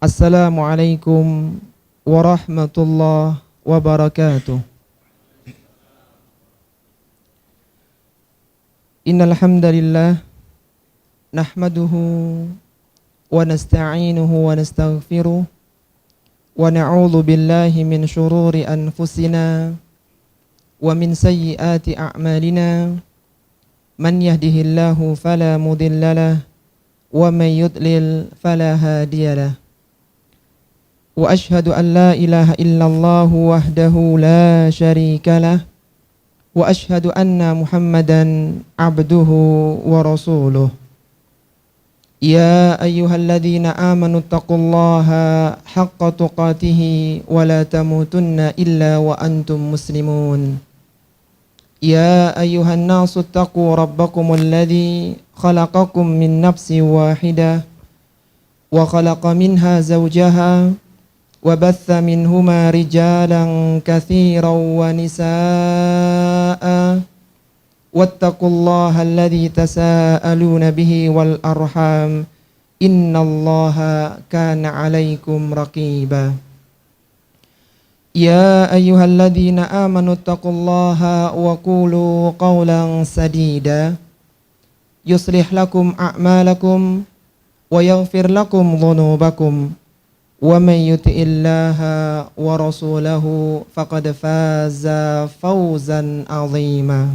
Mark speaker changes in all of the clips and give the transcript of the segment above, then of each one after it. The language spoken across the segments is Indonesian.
Speaker 1: Assalamualaikum warahmatullahi wabarakatuh. Innal hamdalillah nahmaduhu wa nasta'inuhu wa nastaghfiruh wa na'udzu billahi min shururi anfusina wa min sayyiati a'malina. Man yahdihillahu fala mudhillalah wa man yudlil fala hadiyalah. Wa ashhadu an la ilaha illallah wahdahu la syarikalah wa ashhadu anna Muhammadan abduhu wa rasuluh. Ya ayyuhalladzina amanu taqullaha haqqa tuqatih wa la tamutunna illa wa antum muslimun. Ya ayyuhan nasu taqu rabbakumul ladzi khalaqakum min nafsin wahidah wa khalaqa minha zawjaha wa batha minhuma rijalan katsiran wa nisaa'a wattaqullaha alladzi tasaaluna bihi wal arham innallaha kana 'alaikum raqiba. Ya ayyuhalladzina amanu taqullaha wa qulu qawlan sadida yuslih lakum a'malakum wa yaghfir lakum dhunubakum wa man yuti'illaha wa rasulahu faqad faza fawzan 'azima.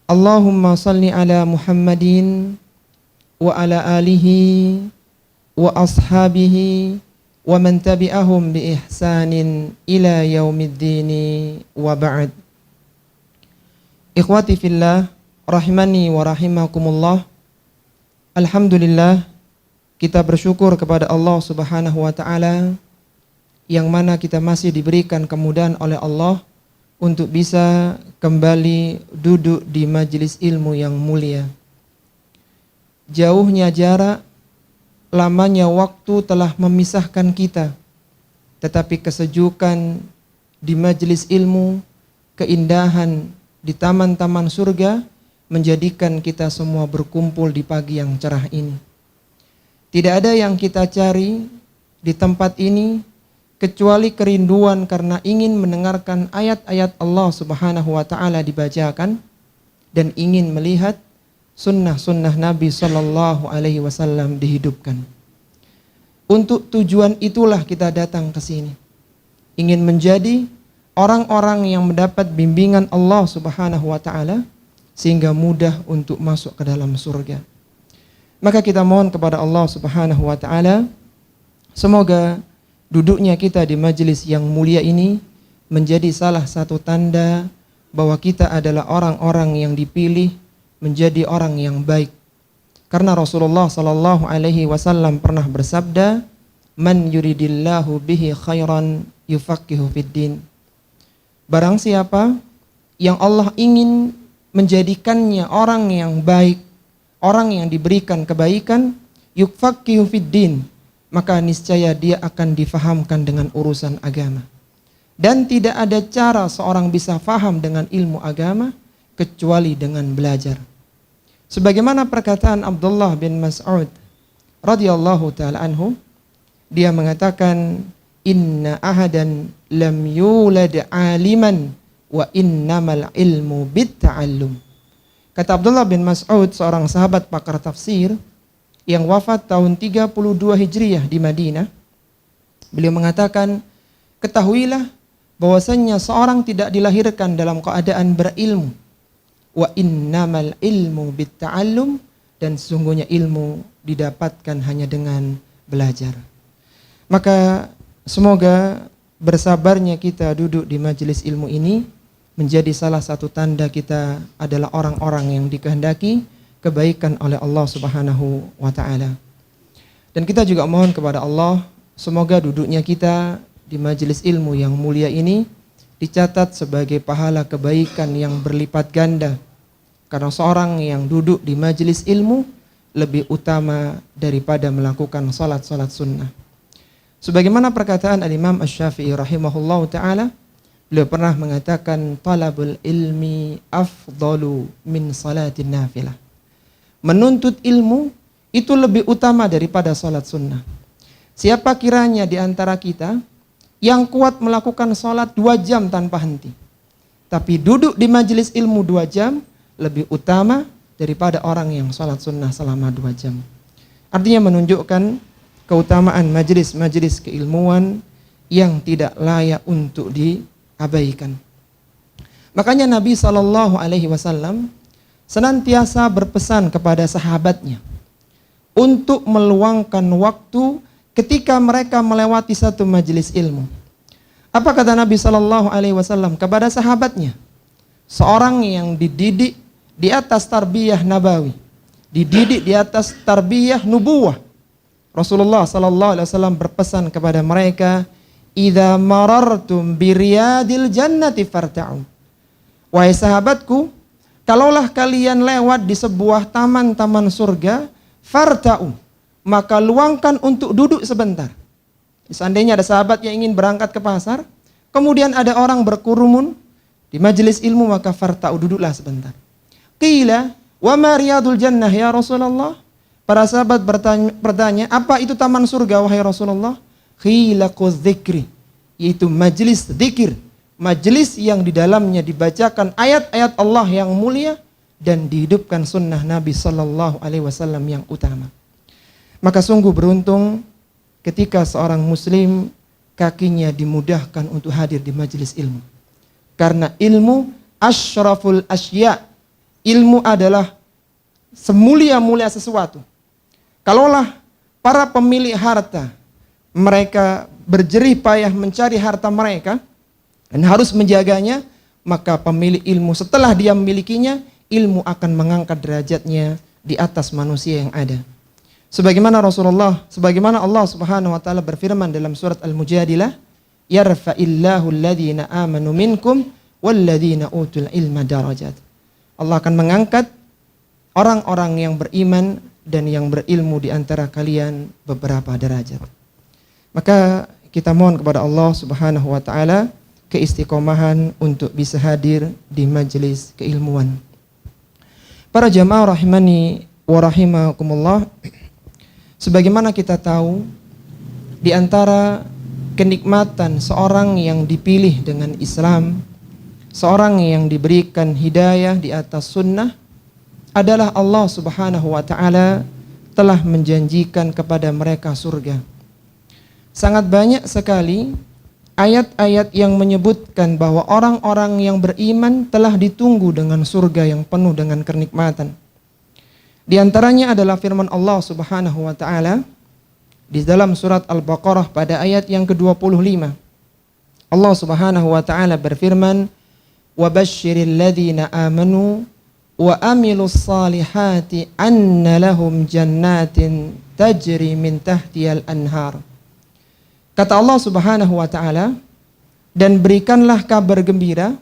Speaker 1: Allahumma salli ala Muhammadin wa ala alihi wa ashabihi wa man tabi'ahum bi ihsanin ila yaumiddini wa ba'd. Ikhwati fillah rahimani wa rahimakumullah. Alhamdulillah, kita bersyukur kepada Allah Subhanahu wa taala yang mana kita masih diberikan kemudahan oleh Allah untuk bisa kembali duduk di majelis ilmu yang mulia. Jauhnya jarak, lamanya waktu telah memisahkan kita, tetapi kesejukan di majelis ilmu, keindahan di taman-taman surga menjadikan kita semua berkumpul di pagi yang cerah ini. Tidak ada yang kita cari di tempat ini kecuali kerinduan karena ingin mendengarkan ayat-ayat Allah Subhanahu wa taala dibacakan dan ingin melihat sunnah-sunnah Nabi sallallahu alaihi wasallam dihidupkan. Untuk tujuan itulah kita datang ke sini. Ingin menjadi orang-orang yang mendapat bimbingan Allah Subhanahu wa taala sehingga mudah untuk masuk ke dalam surga. Maka kita mohon kepada Allah Subhanahu wa taala semoga duduknya kita di majelis yang mulia ini menjadi salah satu tanda bahwa kita adalah orang-orang yang dipilih menjadi orang yang baik. Karena Rasulullah sallallahu alaihi wasallam pernah bersabda, "Man yuridillahu bihi khairan yufaqihu fiddin." Barang siapa yang Allah ingin menjadikannya orang yang baik, orang yang diberikan kebaikan, yufaqihu fiddin, maka niscaya dia akan difahamkan dengan urusan agama. Dan tidak ada cara seorang bisa faham dengan ilmu agama kecuali dengan belajar. Sebagaimana perkataan Abdullah bin Mas'ud radhiyallahu taala anhu, dia mengatakan, "Inna ahadan lam yulad aliman wa innamal ilmu bitta'allum." Kata Abdullah bin Mas'ud, seorang sahabat pakar tafsir yang wafat tahun 32 Hijriah di Madinah, beliau mengatakan, "Ketahuilah bahwasanya seorang tidak dilahirkan dalam keadaan berilmu. Wa innamal ilmu bitta'allum, dan sesungguhnya ilmu didapatkan hanya dengan belajar." Maka semoga bersabarnya kita duduk di majelis ilmu ini menjadi salah satu tanda kita adalah orang-orang yang dikehendaki kebaikan oleh Allah Subhanahu wa taala. Dan kita juga mohon kepada Allah semoga duduknya kita di majelis ilmu yang mulia ini dicatat sebagai pahala kebaikan yang berlipat ganda. Karena seorang yang duduk di majelis ilmu lebih utama daripada melakukan salat-salat sunnah. Sebagaimana perkataan Al-Imam Asy-Syafi'i rahimahullahu ta'ala, beliau pernah mengatakan, talabul ilmi afdalu min salatin nafilah. Menuntut ilmu itu lebih utama daripada salat sunnah. siapa kiranya di antara kita yang kuat melakukan sholat 2 jam tanpa henti, tapi duduk di majelis ilmu 2 jam lebih utama daripada orang yang sholat sunnah selama 2 jam. Artinya menunjukkan keutamaan majelis-majelis keilmuan yang tidak layak untuk diabaikan. Makanya Nabi SAW senantiasa berpesan kepada sahabatnya untuk meluangkan waktu ketika mereka melewati satu majelis ilmu. Apa kata Nabi SAW kepada sahabatnya? Seorang yang dididik di atas tarbiyah nabawi, dididik di atas tarbiyah nubuwah. Rasulullah SAW berpesan kepada mereka, "Idza marartum biriyadil jannati farta'u." Wahai sahabatku, kalaulah kalian lewat di sebuah taman-taman surga, farta'u, maka luangkan untuk duduk sebentar. Seandainya ada sahabat yang ingin berangkat ke pasar, kemudian ada orang berkerumun di majelis ilmu, maka farta'u, duduklah sebentar. Qila, wa ma riyadul jannah ya Rasulullah? Para sahabat bertanya, apa itu taman surga wahai Rasulullah? Qila dzikri, yaitu majelis zikir, majelis yang di dalamnya dibacakan ayat-ayat Allah yang mulia dan dihidupkan sunnah Nabi SAW yang utama. Maka sungguh beruntung ketika seorang muslim kakinya dimudahkan untuk hadir di majelis ilmu. Karena ilmu asyraful asya, ilmu adalah semulia-mulia sesuatu. Kalaulah para pemilik harta, mereka berjerih payah mencari harta mereka dan harus menjaganya, maka pemilik ilmu setelah dia memilikinya, ilmu akan mengangkat derajatnya di atas manusia yang ada. Sebagaimana Allah Subhanahu wa taala berfirman dalam surat Al-Mujadilah, yarfa'illahu alladhina amanu minkum walladhina utul ilma darajat. Allah akan mengangkat orang-orang yang beriman dan yang berilmu di antara kalian beberapa derajat. Maka kita mohon kepada Allah Subhanahu wa taala keistiqomahan untuk bisa hadir di majelis keilmuan. Para jamaah rahimani wa rahimakumullah, sebagaimana kita tahu, di antara kenikmatan seorang yang dipilih dengan Islam, seorang yang diberikan hidayah di atas sunnah, adalah Allah Subhanahu wa ta'ala telah menjanjikan kepada mereka surga. Sangat banyak sekali ayat-ayat yang menyebutkan bahwa orang-orang yang beriman telah ditunggu dengan surga yang penuh dengan kenikmatan. Di antaranya adalah firman Allah Subhanahu wa taala di dalam surat Al-Baqarah pada ayat yang ke-25. Allah Subhanahu wa taala berfirman, "Wa basyiril ladzina amanu wa amilus salihati anna lahum jannatin tajri min tahtiyal anhar." Kata Allah Subhanahu wa taala, dan berikanlah kabar gembira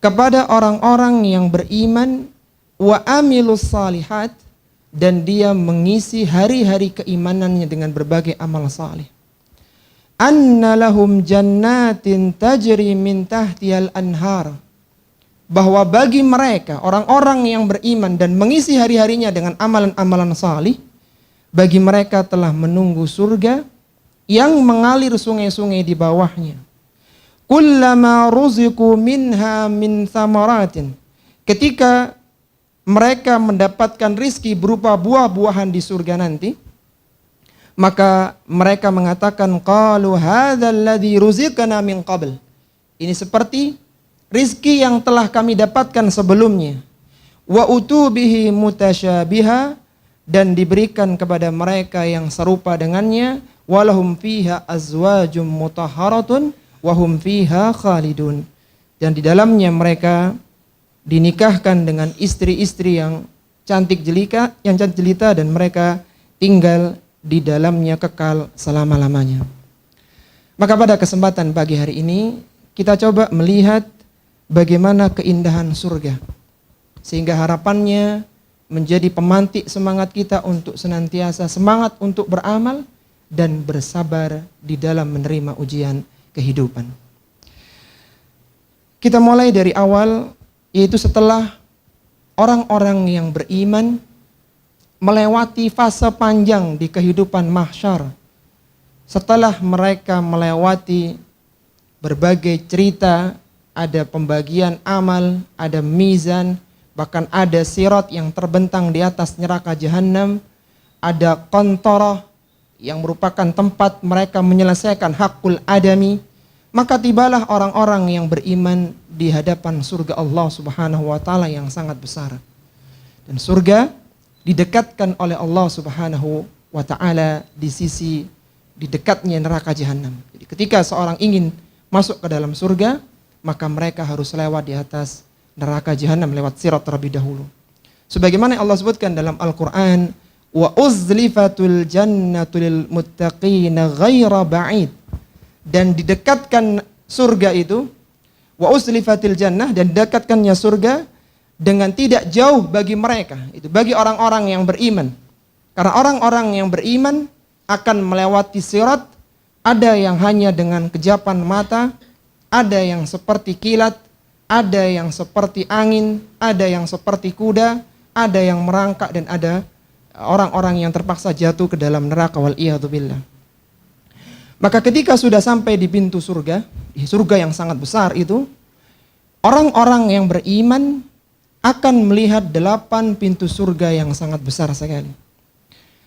Speaker 1: kepada orang-orang yang beriman wa amilus salihat, dan dia mengisi hari-hari keimanannya dengan berbagai amal saleh. Anna lahum jannatin tajri min tahtiyal anhar, bahwa bagi mereka orang-orang yang beriman dan mengisi hari-harinya dengan amalan-amalan saleh, bagi mereka telah menunggu surga yang mengalir sungai-sungai di bawahnya. Kullama ruziqu minha min thamaratin, ketika mereka mendapatkan rizki berupa buah-buahan di surga nanti, maka mereka mengatakan, qalu hadzal ladzi ruziqna min qabl, ini seperti rizki yang telah kami dapatkan sebelumnya. Wa utubihi mutasyabiha, dan diberikan kepada mereka yang serupa dengannya. Walahum fiha azwajum mutahharatun wahum fiha khalidun, dan di dalamnya mereka dinikahkan dengan istri-istri yang cantik jelita, dan mereka tinggal di dalamnya kekal selama-lamanya. Maka pada kesempatan pagi hari ini kita coba melihat bagaimana keindahan surga, sehingga harapannya menjadi pemantik semangat kita untuk senantiasa semangat untuk beramal dan bersabar di dalam menerima ujian kehidupan. Kita mulai dari awal, yaitu setelah orang-orang yang beriman melewati fase panjang di kehidupan mahsyar, setelah mereka melewati berbagai cerita, ada pembagian amal, ada mizan, bahkan ada sirat yang terbentang di atas neraka jahanam, ada qantarah yang merupakan tempat mereka menyelesaikan hakul adami, maka tibalah orang-orang yang beriman di hadapan surga Allah Subhanahu wa taala yang sangat besar. Dan surga didekatkan oleh Allah Subhanahu wa taala di sisi di dekatnya neraka jahanam. Jadi ketika seorang ingin masuk ke dalam surga, maka mereka harus lewat di atas neraka jahanam lewat sirat terlebih dahulu. Sebagaimana Allah sebutkan dalam Al-Qur'an, wa uzlifatul jannatu lil muttaqina ghaira ba'id. Dan didekatkan surga itu, wa uzlifatil jannah, dan didekatkannya surga dengan tidak jauh bagi mereka, itu bagi orang-orang yang beriman. Karena orang-orang yang beriman akan melewati sirat, ada yang hanya dengan kejapan mata, ada yang seperti kilat, ada yang seperti angin, ada yang seperti kuda, ada yang merangkak, dan ada orang-orang yang terpaksa jatuh ke dalam neraka wal'iyadzubillah. Maka ketika sudah sampai di pintu surga, di surga yang sangat besar itu, orang-orang yang beriman akan melihat 8 pintu surga yang sangat besar sekali.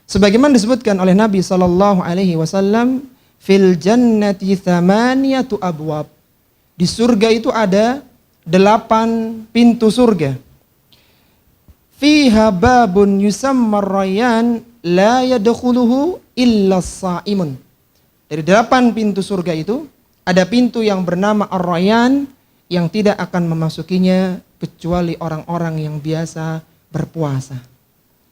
Speaker 1: Sebagaimana disebutkan oleh Nabi SAW, fil jannati thamaniyatu abwab. Di surga itu ada 8 pintu surga. Fiha babun yusammar rayyan la yadkhuluhu illa as-sa'imun. Dari 8 pintu surga itu ada pintu yang bernama Ar-Rayyan yang tidak akan memasukinya kecuali orang-orang yang biasa berpuasa.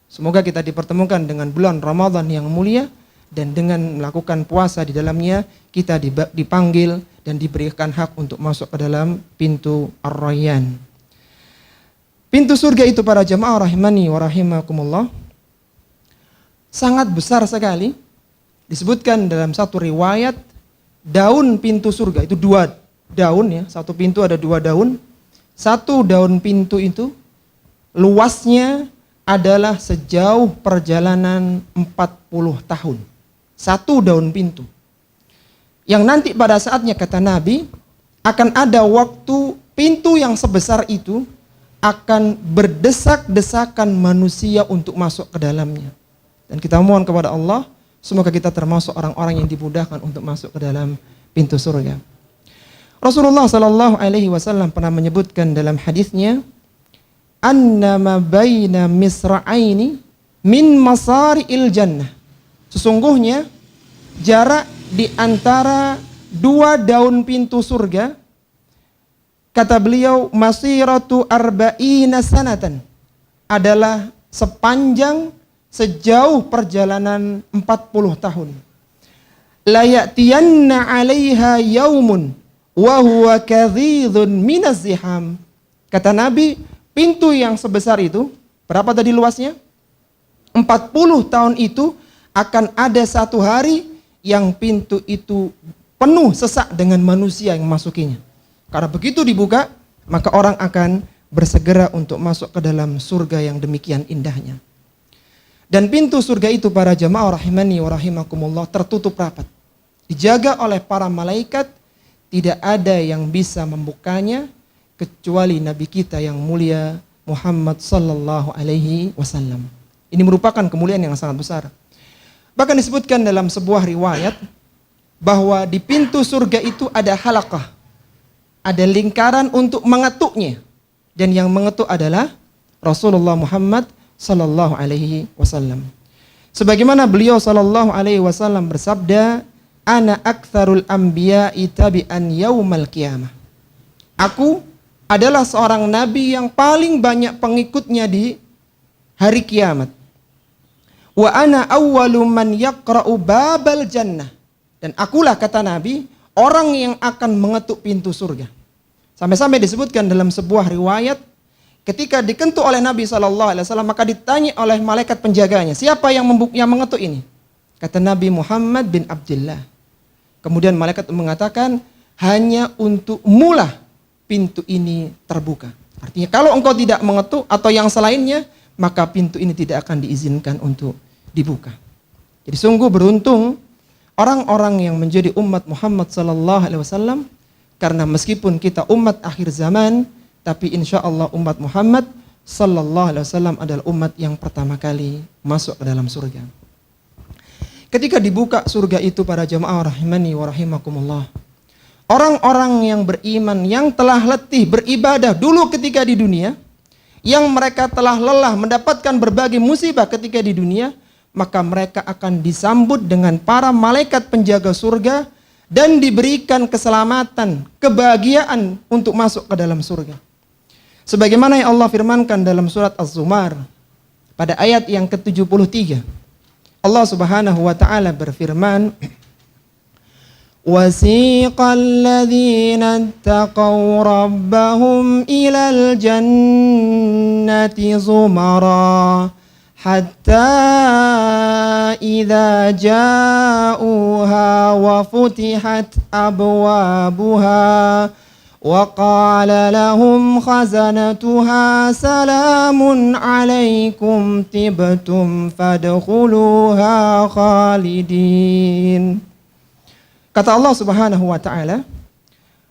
Speaker 1: Semoga kita dipertemukan dengan bulan Ramadan yang mulia, dan dengan melakukan puasa di dalamnya kita dipanggil dan diberikan hak untuk masuk ke dalam pintu Ar-Rayyan. Pintu surga itu para jamaah rahimani wa rahimakumullah sangat besar sekali. Disebutkan dalam satu riwayat, daun pintu surga itu 2 daun ya, satu pintu ada 2 daun. Satu daun pintu itu luasnya adalah sejauh perjalanan 40 tahun. Satu daun pintu. Yang nanti pada saatnya, kata Nabi, akan ada waktu pintu yang sebesar itu akan berdesak-desakan manusia untuk masuk ke dalamnya. Dan kita mohon kepada Allah, semoga kita termasuk orang-orang yang dimudahkan untuk masuk ke dalam pintu surga. Rasulullah SAW pernah menyebutkan dalam hadisnya, annama baina misra'aini min masari'il jannah. Sesungguhnya jarak di antara 2 daun pintu surga, kata beliau, masiratu arba'ina sanatan, adalah sepanjang sejauh perjalanan 40 tahun. La ya'tiyanna 'alaiha yaumun wa huwa kadhidun minaz ziham. Kata Nabi, pintu yang sebesar itu, berapa tadi luasnya? 40 tahun itu akan ada satu hari yang pintu itu penuh sesak dengan manusia yang memasukinya. Karena begitu dibuka, maka orang akan bersegera untuk masuk ke dalam surga yang demikian indahnya. Dan pintu surga itu para jamaah rahimani wa rahimakumullah tertutup rapat. Dijaga oleh para malaikat, tidak ada yang bisa membukanya kecuali Nabi kita yang mulia Muhammad sallallahu alaihi wasallam. Ini merupakan kemuliaan yang sangat besar. Bahkan disebutkan dalam sebuah riwayat bahwa di pintu surga itu ada halaqah, ada lingkaran untuk mengetuknya, dan yang mengetuk adalah Rasulullah Muhammad sallallahu alaihi wasallam. Sebagaimana beliau sallallahu alaihi wasallam bersabda, ana aktsarul anbiya'i tabi'an yaumal qiyamah. Aku adalah seorang nabi yang paling banyak pengikutnya di hari kiamat. Wa ana awwalu man yaqra'u babal jannah. Dan akulah, kata Nabi, orang yang akan mengetuk pintu surga. Sampai-sampai disebutkan dalam sebuah riwayat, ketika dikentuk oleh Nabi SAW, maka ditanya oleh malaikat penjaganya, siapa yang mengetuk ini? Kata Nabi, Muhammad bin Abdullah. Kemudian malaikat mengatakan, hanya untuk mula pintu ini terbuka. Artinya kalau engkau tidak mengetuk atau yang selainnya, maka pintu ini tidak akan diizinkan untuk dibuka. Jadi sungguh beruntung orang-orang yang menjadi umat Muhammad sallallahu alaihi wasallam, karena meskipun kita umat akhir zaman, tapi insya Allah umat Muhammad sallallahu alaihi wasallam adalah umat yang pertama kali masuk ke dalam surga. Ketika dibuka surga itu para jamaah rahimani wa rahimakumullah, orang-orang yang beriman yang telah letih beribadah dulu ketika di dunia, yang mereka telah lelah mendapatkan berbagai musibah ketika di dunia, maka mereka akan disambut dengan para malaikat penjaga surga dan diberikan keselamatan, kebahagiaan untuk masuk ke dalam surga. Sebagaimana yang Allah firmankan dalam surat Az-Zumar pada ayat yang ke-73. Allah Subhanahu wa taala berfirman, "Wasiqal ladzina ittaqaw rabbahum ilal jannati zumara hatta idza ja'uha wa futihat abwabuha وقال لهم خزنتها سلام عليكم طبتم فادخلوها خالدين. Kata Allah Subhanahu wa taala,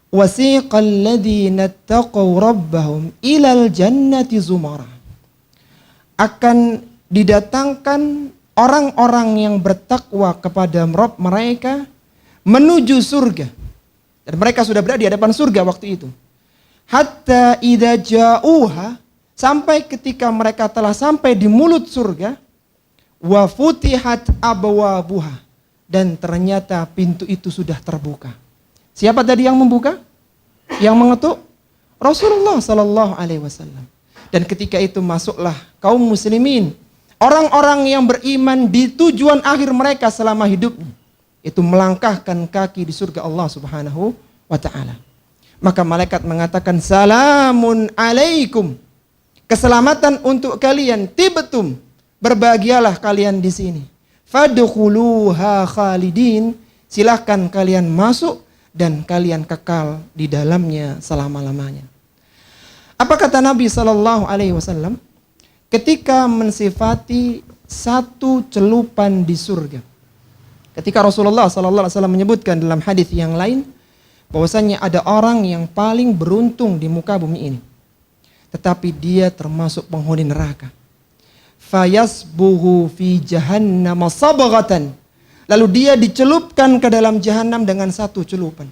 Speaker 1: wasiqal ladzina ittaqaw rabbahum ilal jannati zumara. Akan didatangkan orang-orang yang bertakwa kepada Rabb mereka menuju surga. Dan mereka sudah berada di hadapan surga waktu itu. Hatta idza ja'uha, sampai ketika mereka telah sampai di mulut surga, wa futihat abwabuha, dan ternyata pintu itu sudah terbuka. Siapa tadi yang membuka? Yang mengetuk? Rasulullah sallallahu alaihi wasallam. Dan ketika itu masuklah kaum muslimin, orang-orang yang beriman di tujuan akhir mereka selama hidupnya, itu melangkahkan kaki di surga Allah Subhanahu wa ta'ala. Maka malaikat mengatakan, salamun alaikum, keselamatan untuk kalian, tibtum, berbahagialah kalian di sini. Fadkhuluha khalidin, silahkan kalian masuk dan kalian kekal di dalamnya selama-lamanya. Apa kata Nabi sallallahu alaihi wasallam ketika mensifati satu celupan di surga? Ketika Rasulullah sallallahu alaihi wasallam menyebutkan dalam hadis yang lain bahwasanya ada orang yang paling beruntung di muka bumi ini, tetapi dia termasuk penghuni neraka. Fayasbuhu fi jahannam sabghatan. Lalu dia dicelupkan ke dalam jahanam dengan satu celupan.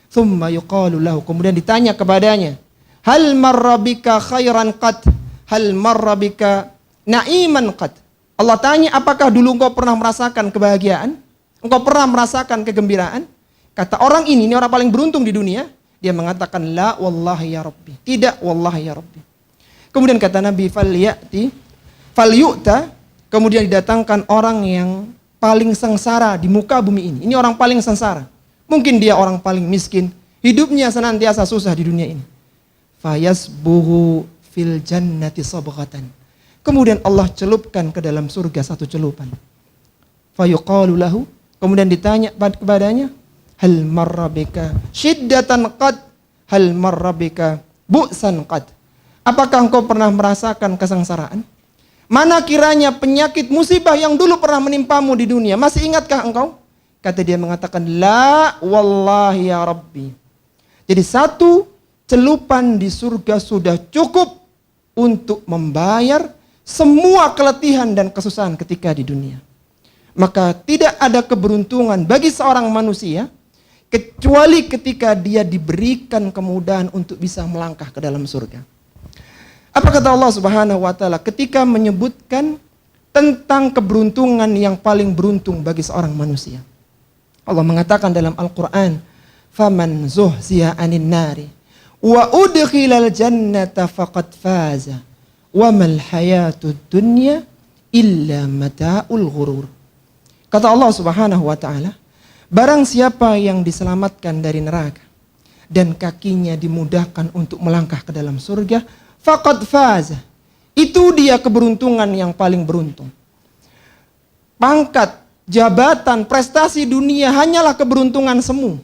Speaker 1: Tsumma yuqalu lahu, kemudian ditanya kepadanya, hal marrabika khairan qad? Hal marrabika na'iman qad? Allah tanya, apakah dulu engkau pernah merasakan kebahagiaan? Engkau pernah merasakan kegembiraan? Kata orang ini orang paling beruntung di dunia. Dia mengatakan, la wallahi ya Rabbi. Tidak wallahi ya Rabbi. Kemudian kata Nabi, falyu'ta, kemudian didatangkan orang yang paling sengsara di muka bumi ini. Ini orang paling sengsara. Mungkin dia orang paling miskin. Hidupnya senantiasa susah di dunia ini. Fayasbuhu fil jannati sabghatan. Kemudian Allah celupkan ke dalam surga satu celupan. Fayuqalu lahu, kemudian ditanya kepadanya, hal marrabika syiddatan qad? Hal marrabika bu'san qad? Apakah engkau pernah merasakan kesengsaraan? Mana kiranya penyakit musibah yang dulu pernah menimpamu di dunia? Masih ingatkah engkau? Kata dia mengatakan, la wallahi ya Rabbi. Jadi satu celupan di surga sudah cukup untuk membayar semua keletihan dan kesusahan ketika di dunia. Maka tidak ada keberuntungan bagi seorang manusia kecuali ketika dia diberikan kemudahan untuk bisa melangkah ke dalam surga. Apa kata Allah Subhanahu wa taala ketika menyebutkan tentang keberuntungan yang paling beruntung bagi seorang manusia? Allah mengatakan dalam Al-Qur'an, "Faman zuhziya 'anil nari wa udkhilal jannata faqad faza." Wa mal hayatud dunya illa mata'ul ghurur. Kata Allah Subhanahu wa taala, barang siapa yang diselamatkan dari neraka dan kakinya dimudahkan untuk melangkah ke dalam surga, faqad faza. Itu dia keberuntungan yang paling beruntung. Pangkat, jabatan, prestasi dunia hanyalah keberuntungan semu.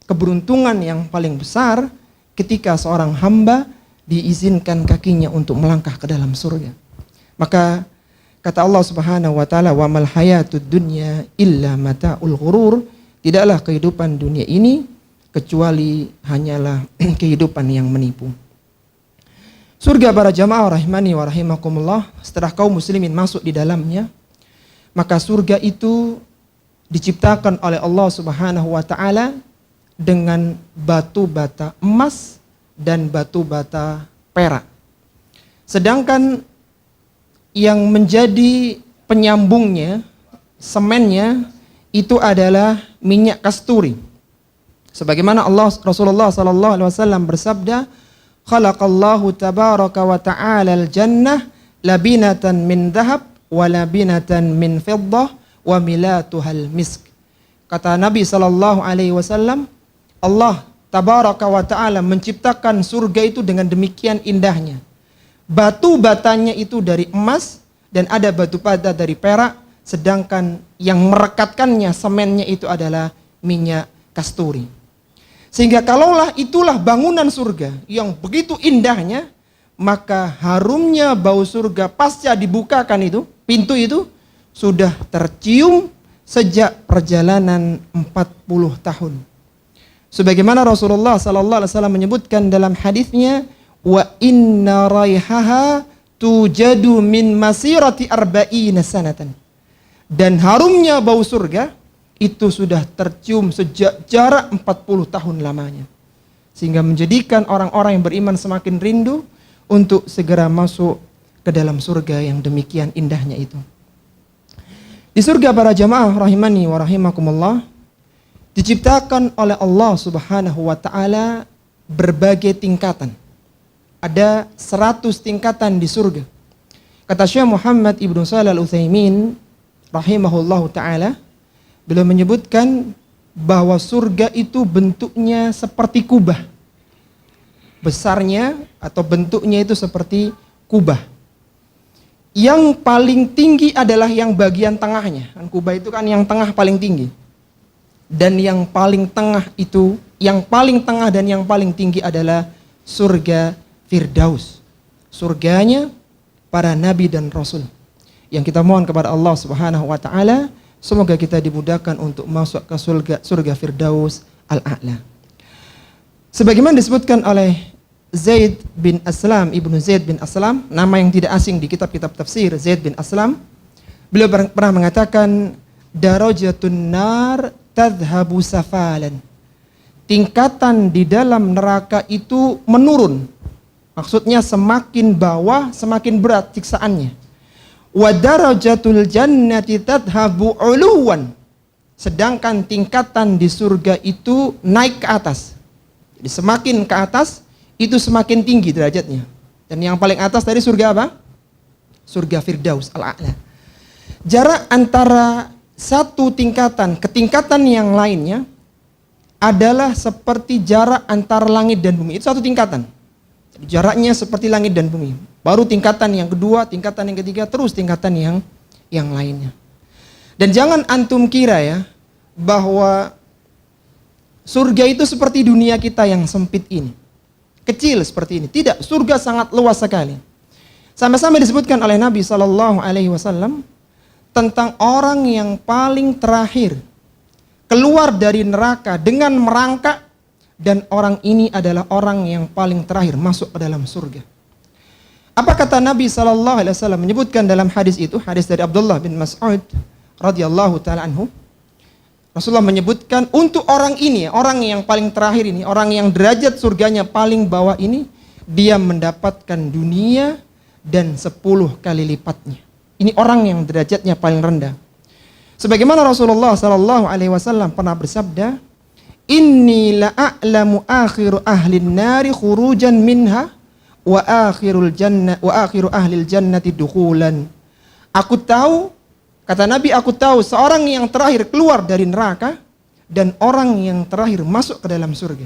Speaker 1: Keberuntungan yang paling besar ketika seorang hamba diizinkan kakinya untuk melangkah ke dalam surga. Maka Kata Allah Subhanahu wa taala, "Wa mal hayatud dunya illa mata'ul ghurur." Tidaklah kehidupan dunia ini kecuali hanyalah kehidupan yang menipu. Surga para jamaah rahimani wa rahimakumullah, setelah kaum muslimin masuk di dalamnya, maka surga itu diciptakan oleh Allah Subhanahu wa taala dengan batu bata emas dan batu bata perak. Sedangkan yang menjadi penyambungnya, semennya, itu adalah minyak kasturi. Sebagaimana Rasulullah sallallahu alaihi wasallam bersabda, "Khalaqallahu tabaraka wa ta'ala al-jannah labinatan min dhahab wa labinatan min fiddah wa milatuhal misk." Kata Nabi sallallahu alaihi wasallam, Allah tabaraka wa ta'ala menciptakan surga itu dengan demikian indahnya. Batu batanya itu dari emas dan ada batu bata dari perak, sedangkan yang merekatkannya, semennya itu adalah minyak kasturi. Sehingga kalaulah itulah bangunan surga yang begitu indahnya, maka harumnya bau surga pasca dibukakan itu, pintu itu sudah tercium sejak perjalanan 40 tahun. Sebagaimana Rasulullah sallallahu alaihi wasallam menyebutkan dalam hadisnya, "Wa inna raihaha tujadu min masirati arba'ina sanatan." Dan harumnya bau surga itu sudah tercium sejak jarak 40 tahun lamanya. Sehingga menjadikan orang-orang yang beriman semakin rindu untuk segera masuk ke dalam surga yang demikian indahnya itu. Di surga para jamaah rahimani wa rahimakumullah, diciptakan oleh Allah Subhanahu wa taala berbagai tingkatan. Ada 100 tingkatan di surga. Kata Syekh Muhammad Ibnu Shalih Al-Utsaimin rahimahullahu taala, beliau menyebutkan bahwa surga itu bentuknya seperti kubah. Besarnya atau bentuknya itu seperti kubah. Yang paling tinggi adalah yang bagian tengahnya. Kan kubah itu kan yang tengah paling tinggi. Dan yang paling tengah itu, yang paling tengah dan yang paling tinggi adalah surga Firdaus. Surganya para nabi dan rasul. Yang kita mohon kepada Allah Subhanahu wa taala, semoga kita dimudahkan untuk masuk ke surga Firdaus Al-A'la. Sebagaimana disebutkan oleh Zaid bin Aslam, Ibnu Zaid bin Aslam, nama yang tidak asing di kitab-kitab tafsir, Zaid bin Aslam, beliau pernah mengatakan, darajatun nar tadhhabu safalan. Tingkatan di dalam neraka itu menurun. Maksudnya semakin bawah semakin berat siksaannya. Wa darajatul jannati tadhhabu uluwan. Sedangkan tingkatan di surga itu naik ke atas. Jadi semakin ke atas itu semakin tinggi derajatnya. Dan yang paling atas dari surga apa? Surga Firdaus Al-A'la. Jarak antara satu tingkatan ke tingkatan yang lainnya adalah seperti jarak antara langit dan bumi. Itu satu tingkatan. Jaraknya seperti langit dan bumi. Baru tingkatan yang kedua, tingkatan yang ketiga, terus tingkatan yang lainnya. Dan jangan antum kira ya, bahwa surga itu seperti dunia kita yang sempit ini. Kecil seperti ini. Tidak, surga sangat luas sekali. Sampai-sampai disebutkan oleh Nabi SAW tentang orang yang paling terakhir keluar dari neraka dengan merangkak, dan orang ini adalah orang yang paling terakhir masuk ke dalam surga. Apa kata Nabi SAW menyebutkan dalam hadis itu, hadis dari Abdullah bin Mas'ud radhiyallahu taala anhu. Rasulullah menyebutkan untuk orang ini, orang yang paling terakhir ini, orang yang derajat surganya paling bawah ini, dia mendapatkan dunia dan 10 kali lipatnya. Ini orang yang derajatnya paling rendah. Sebagaimana Rasulullah SAW pernah bersabda, "Inni la'alamu akhiru ahlin nari khurujan minha wa akhiru ahlil jannati dukhulan." Aku tahu, kata Nabi, aku tahu seorang yang terakhir keluar dari neraka dan orang yang terakhir masuk ke dalam surga.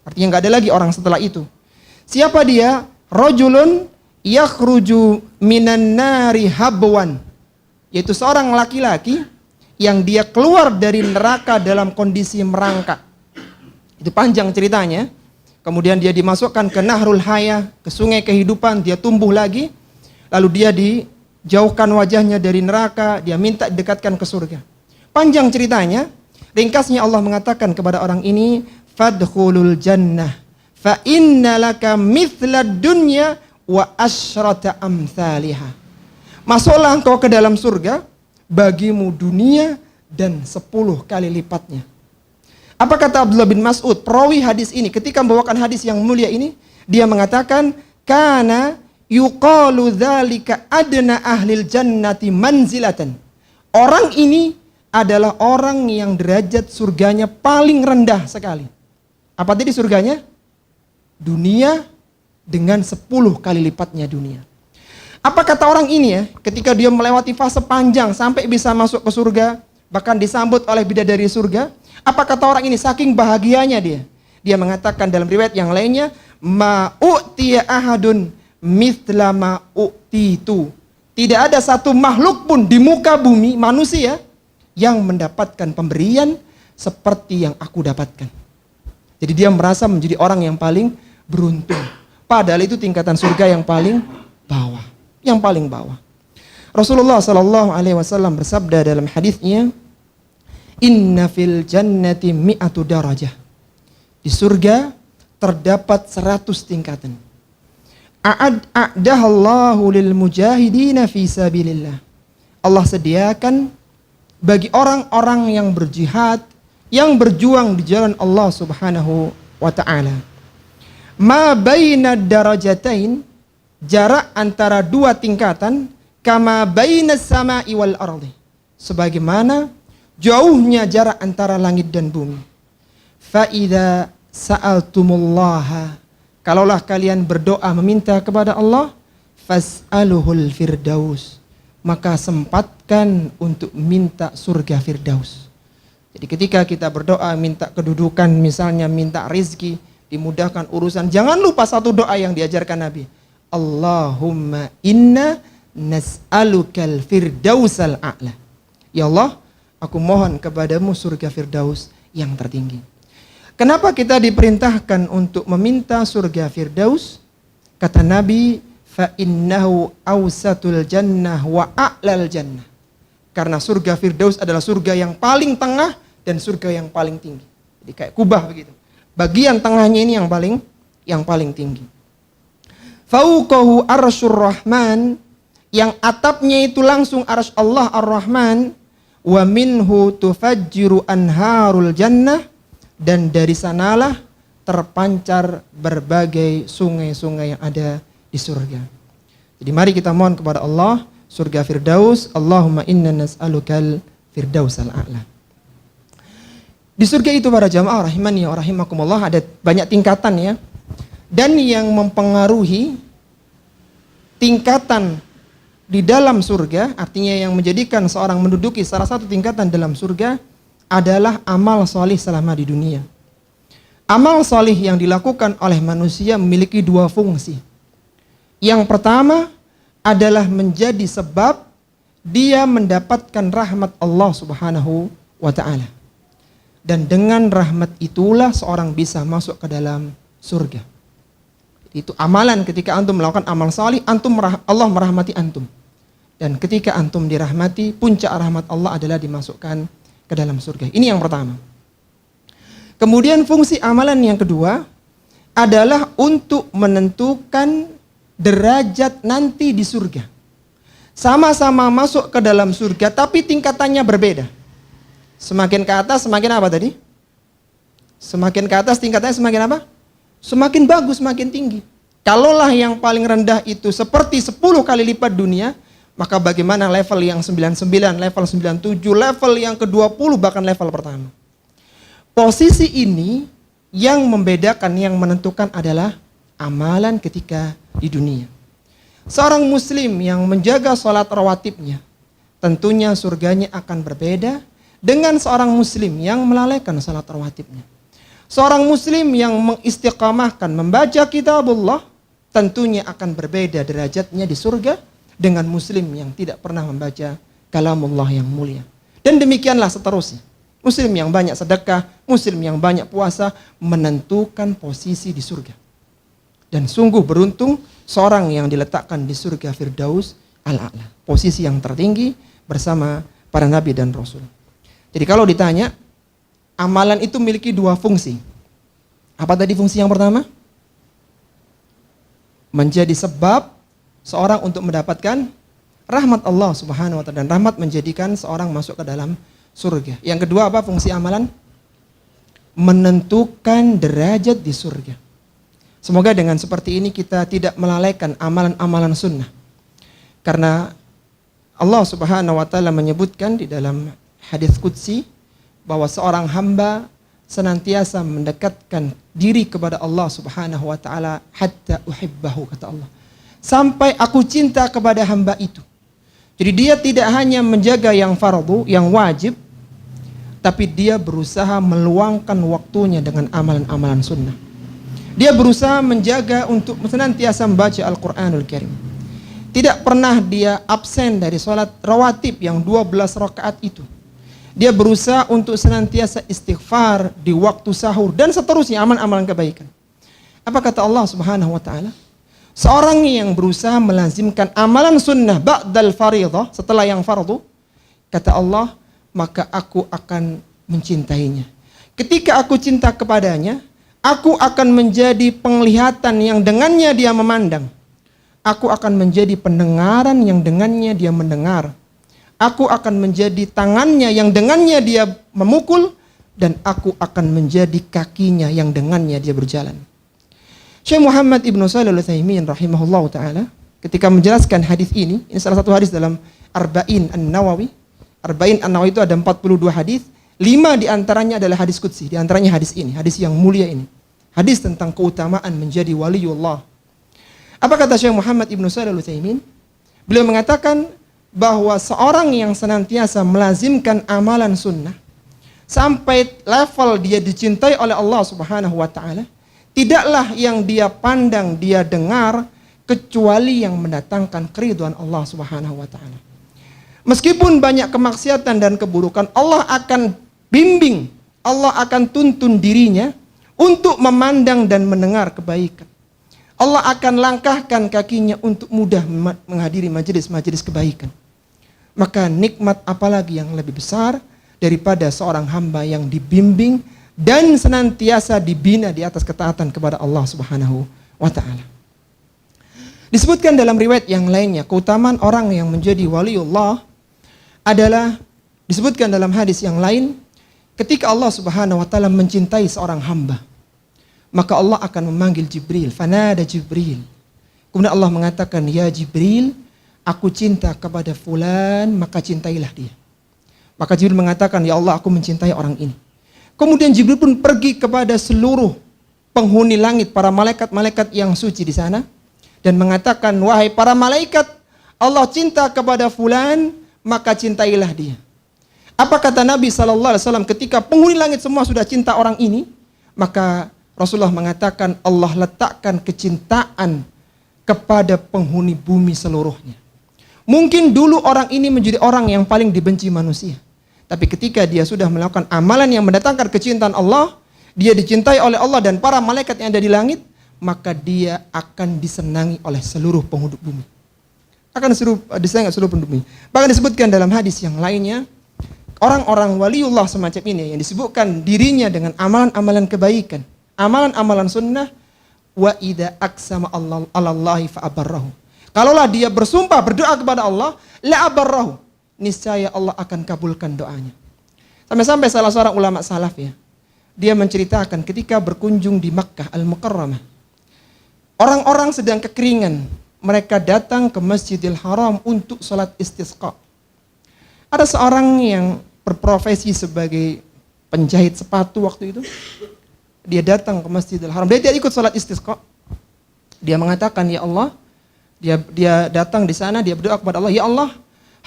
Speaker 1: Artinya nggak ada lagi orang setelah itu. Siapa dia? Rajulun yakhruju minan nari habwan, yaitu seorang laki-laki yang dia keluar dari neraka dalam kondisi merangkak. Itu panjang ceritanya. Kemudian dia dimasukkan ke Nahrul Hayah, ke sungai kehidupan, dia tumbuh lagi. Lalu dia jauhkan wajahnya dari neraka, dia minta didekatkan ke surga. Panjang ceritanya, ringkasnya Allah mengatakan kepada orang ini, fadkhulul jannah fa inna laka mithlad dunya wa asyrata amthaliha. Masuklah engkau ke dalam surga, bagimu dunia dan 10 kali lipatnya. Apa kata Abdullah bin Mas'ud, perawi hadis ini, ketika membawakan hadis yang mulia ini, dia mengatakan, kana yuqalu dzalika adna ahlil jannati manzilatan. Orang ini adalah orang yang derajat surganya paling rendah sekali. Apa tadi surganya? Dunia dengan 10 kali lipatnya dunia. Apa kata orang ini ya, ketika dia melewati fase panjang sampai bisa masuk ke surga, bahkan disambut oleh bidadari surga. Apa kata orang ini, saking bahagianya dia. Dia mengatakan dalam riwayat yang lainnya, ma'u'tiya ahadun mithla ma'u'titu. Tidak ada satu makhluk pun di muka bumi, manusia, yang mendapatkan pemberian seperti yang aku dapatkan. Jadi dia merasa menjadi orang yang paling beruntung. Padahal itu tingkatan surga yang paling bawah. Yang paling bawah. Rasulullah SAW bersabda dalam hadisnya, inna fil jannati mi'atu darajah. Di surga terdapat 100 tingkatan. A'adahallahu lil mujahidina fi sabilillah. Allah sediakan bagi orang-orang yang berjihad, yang berjuang di jalan Allah Subhanahu wa ta'ala. Ma baina darajatain, jarak antara 2 tingkatan, kama baina sama'i wal ardi. Sebagaimana jauhnya jarak antara langit dan bumi. Fa idza sa'altumullaha, kalaulah kalian berdoa meminta kepada Allah, fas'aluhul firdaus, maka sempatkan untuk minta surga firdaus. Jadi ketika kita berdoa minta kedudukan, misalnya minta rizki, dimudahkan urusan, jangan lupa satu doa yang diajarkan Nabi. Allahumma inna nas'alukal firdausal a'la. Ya Allah, aku mohon kepadamu surga firdaus yang tertinggi. Kenapa kita diperintahkan untuk meminta surga firdaus? Kata Nabi, fa innahu awsatul jannah wa a'lal jannah. Karena surga firdaus adalah surga yang paling tengah dan surga yang paling tinggi. Jadi kayak kubah begitu. Bagian tengahnya ini yang paling tinggi. Fauqahu arsyur rahman, yang atapnya itu langsung arsy Allah ar-Rahman. Wa minhu tufajjiru anharul jannah, dan dari sanalah terpancar berbagai sungai-sungai yang ada di surga. Jadi mari kita mohon kepada Allah surga firdaus. Allahumma inna nas'alukal firdausal a'la. Di surga itu para jamaah rahimani wa rahimakumullah ada banyak tingkatan ya. Dan yang mempengaruhi tingkatan di dalam surga, artinya yang menjadikan seorang menduduki salah satu tingkatan dalam surga adalah amal solih selama di dunia. Amal solih yang dilakukan oleh manusia memiliki 2 fungsi. Yang pertama adalah menjadi sebab dia mendapatkan rahmat Allah Subhanahu wa ta'ala. Dan dengan rahmat itulah seorang bisa masuk ke dalam surga. Itu amalan ketika antum melakukan amal salih, Allah merahmati antum. Dan ketika antum dirahmati, puncak rahmat Allah adalah dimasukkan ke dalam surga. Ini yang pertama. Kemudian fungsi amalan yang kedua adalah untuk menentukan derajat nanti di surga. Sama-sama masuk ke dalam surga, tapi tingkatannya berbeda. Semakin ke atas, semakin apa tadi? Semakin ke atas tingkatannya semakin apa? Semakin bagus, semakin tinggi. Kalaulah yang paling rendah itu seperti 10 kali lipat dunia, maka bagaimana level yang 99, level 97, level yang ke-20, bahkan level pertama. Posisi ini yang membedakan, yang menentukan adalah amalan ketika di dunia. Seorang muslim yang menjaga sholat rawatibnya, tentunya surganya akan berbeda dengan seorang muslim yang melalaikan sholat rawatibnya. Seorang muslim yang mengistiqamahkan membaca kitabullah, tentunya akan berbeda derajatnya di surga dengan muslim yang tidak pernah membaca kalamullah yang mulia. Dan demikianlah seterusnya. Muslim yang banyak sedekah, muslim yang banyak puasa, menentukan posisi di surga. Dan sungguh beruntung seorang yang diletakkan di surga firdaus al-a'la, posisi yang tertinggi bersama para nabi dan rasul. Jadi kalau ditanya, amalan itu memiliki dua fungsi. Apa tadi fungsi yang pertama? Menjadi sebab seorang untuk mendapatkan rahmat Allah Subhanahu wa taala, dan rahmat menjadikan seorang masuk ke dalam surga. Yang kedua apa fungsi amalan? Menentukan derajat di surga. Semoga dengan seperti ini kita tidak melalaikan amalan-amalan sunnah. Karena Allah Subhanahu wa taala menyebutkan di dalam hadis qudsi bahwa seorang hamba senantiasa mendekatkan diri kepada Allah Subhanahu wa taala hatta uhibbahu, kata Allah. Sampai aku cinta kepada hamba itu. Jadi dia tidak hanya menjaga yang fardu, yang wajib, tapi dia berusaha meluangkan waktunya dengan amalan-amalan sunnah. Dia berusaha menjaga untuk senantiasa membaca Al-Quranul Karim. Tidak pernah dia absen dari sholat rawatib yang 12 rakaat itu. Dia berusaha untuk senantiasa istighfar di waktu sahur dan seterusnya, amalan-amalan kebaikan. Apa kata Allah Subhanahu wa taala? Seorang yang berusaha melazimkan amalan sunnah ba'dal fariḍah, setelah yang fardu, kata Allah, maka aku akan mencintainya. Ketika aku cinta kepadanya, aku akan menjadi penglihatan yang dengannya dia memandang. Aku akan menjadi pendengaran yang dengannya dia mendengar. Aku akan menjadi tangannya yang dengannya dia memukul. Dan aku akan menjadi kakinya yang dengannya dia berjalan. Syekh Muhammad Ibn Shalih Al-Utsaimin rahimahullah ta'ala ketika menjelaskan hadis ini salah satu hadis dalam Arba'in An-Nawawi. Arba'in An-Nawawi itu ada 42 hadis, 5 diantaranya adalah hadis qudsi, diantaranya hadis ini, hadis yang mulia ini. Hadis tentang keutamaan menjadi waliullah. Apa kata Syekh Muhammad Ibn Shalih Al-Utsaimin? Beliau mengatakan bahwa seorang yang senantiasa melazimkan amalan sunnah sampai level dia dicintai oleh Allah Subhanahu wa taala, tidaklah yang dia pandang, dia dengar kecuali yang mendatangkan keridhaan Allah Subhanahu wa taala. Meskipun banyak kemaksiatan dan keburukan, Allah akan bimbing, Allah akan tuntun dirinya untuk memandang dan mendengar kebaikan. Allah akan langkahkan kakinya untuk mudah menghadiri majelis-majelis kebaikan. Maka nikmat apalagi yang lebih besar daripada seorang hamba yang dibimbing dan senantiasa dibina di atas ketaatan kepada Allah Subhanahu wa taala. Disebutkan dalam riwayat yang lainnya, keutamaan orang yang menjadi waliullah adalah disebutkan dalam hadis yang lain, ketika Allah Subhanahu wa taala mencintai seorang hamba, maka Allah akan memanggil Jibril, fanada Jibril. Kemudian Allah mengatakan, ya Jibril, aku cinta kepada fulan, maka cintailah dia. Maka Jibril mengatakan, ya Allah, aku mencintai orang ini. Kemudian Jibril pun pergi kepada seluruh penghuni langit, para malaikat-malaikat yang suci di sana, dan mengatakan, wahai para malaikat, Allah cinta kepada fulan, maka cintailah dia. Apa kata Nabi SAW ketika penghuni langit semua sudah cinta orang ini, maka Rasulullah mengatakan Allah letakkan kecintaan kepada penghuni bumi seluruhnya. Mungkin dulu orang ini menjadi orang yang paling dibenci manusia. Tapi ketika dia sudah melakukan amalan yang mendatangkan kecintaan Allah, dia dicintai oleh Allah dan para malaikat yang ada di langit, maka dia akan disenangi oleh seluruh penduduk bumi. Akan disenangi seluruh penduduk bumi. Bahkan disebutkan dalam hadis yang lainnya, orang-orang waliullah semacam ini yang disebutkan dirinya dengan amalan-amalan kebaikan, amalan-amalan sunnah, wa idza aqsama Allahi fa abarrahu. Kalaulah dia bersumpah berdoa kepada Allah, la abarrahu, niscaya Allah akan kabulkan doanya. Sampai-sampai salah seorang ulama salaf ya, dia menceritakan ketika berkunjung di Makkah Al-Mukarramah, orang-orang sedang kekeringan, mereka datang ke Masjidil Haram untuk salat istisqa. Ada seorang yang berprofesi sebagai penjahit sepatu waktu itu. Dia datang ke Masjidil Haram. Dia tidak ikut salat istisqa. Dia mengatakan, ya Allah, dia datang di sana, dia berdoa kepada Allah, ya Allah,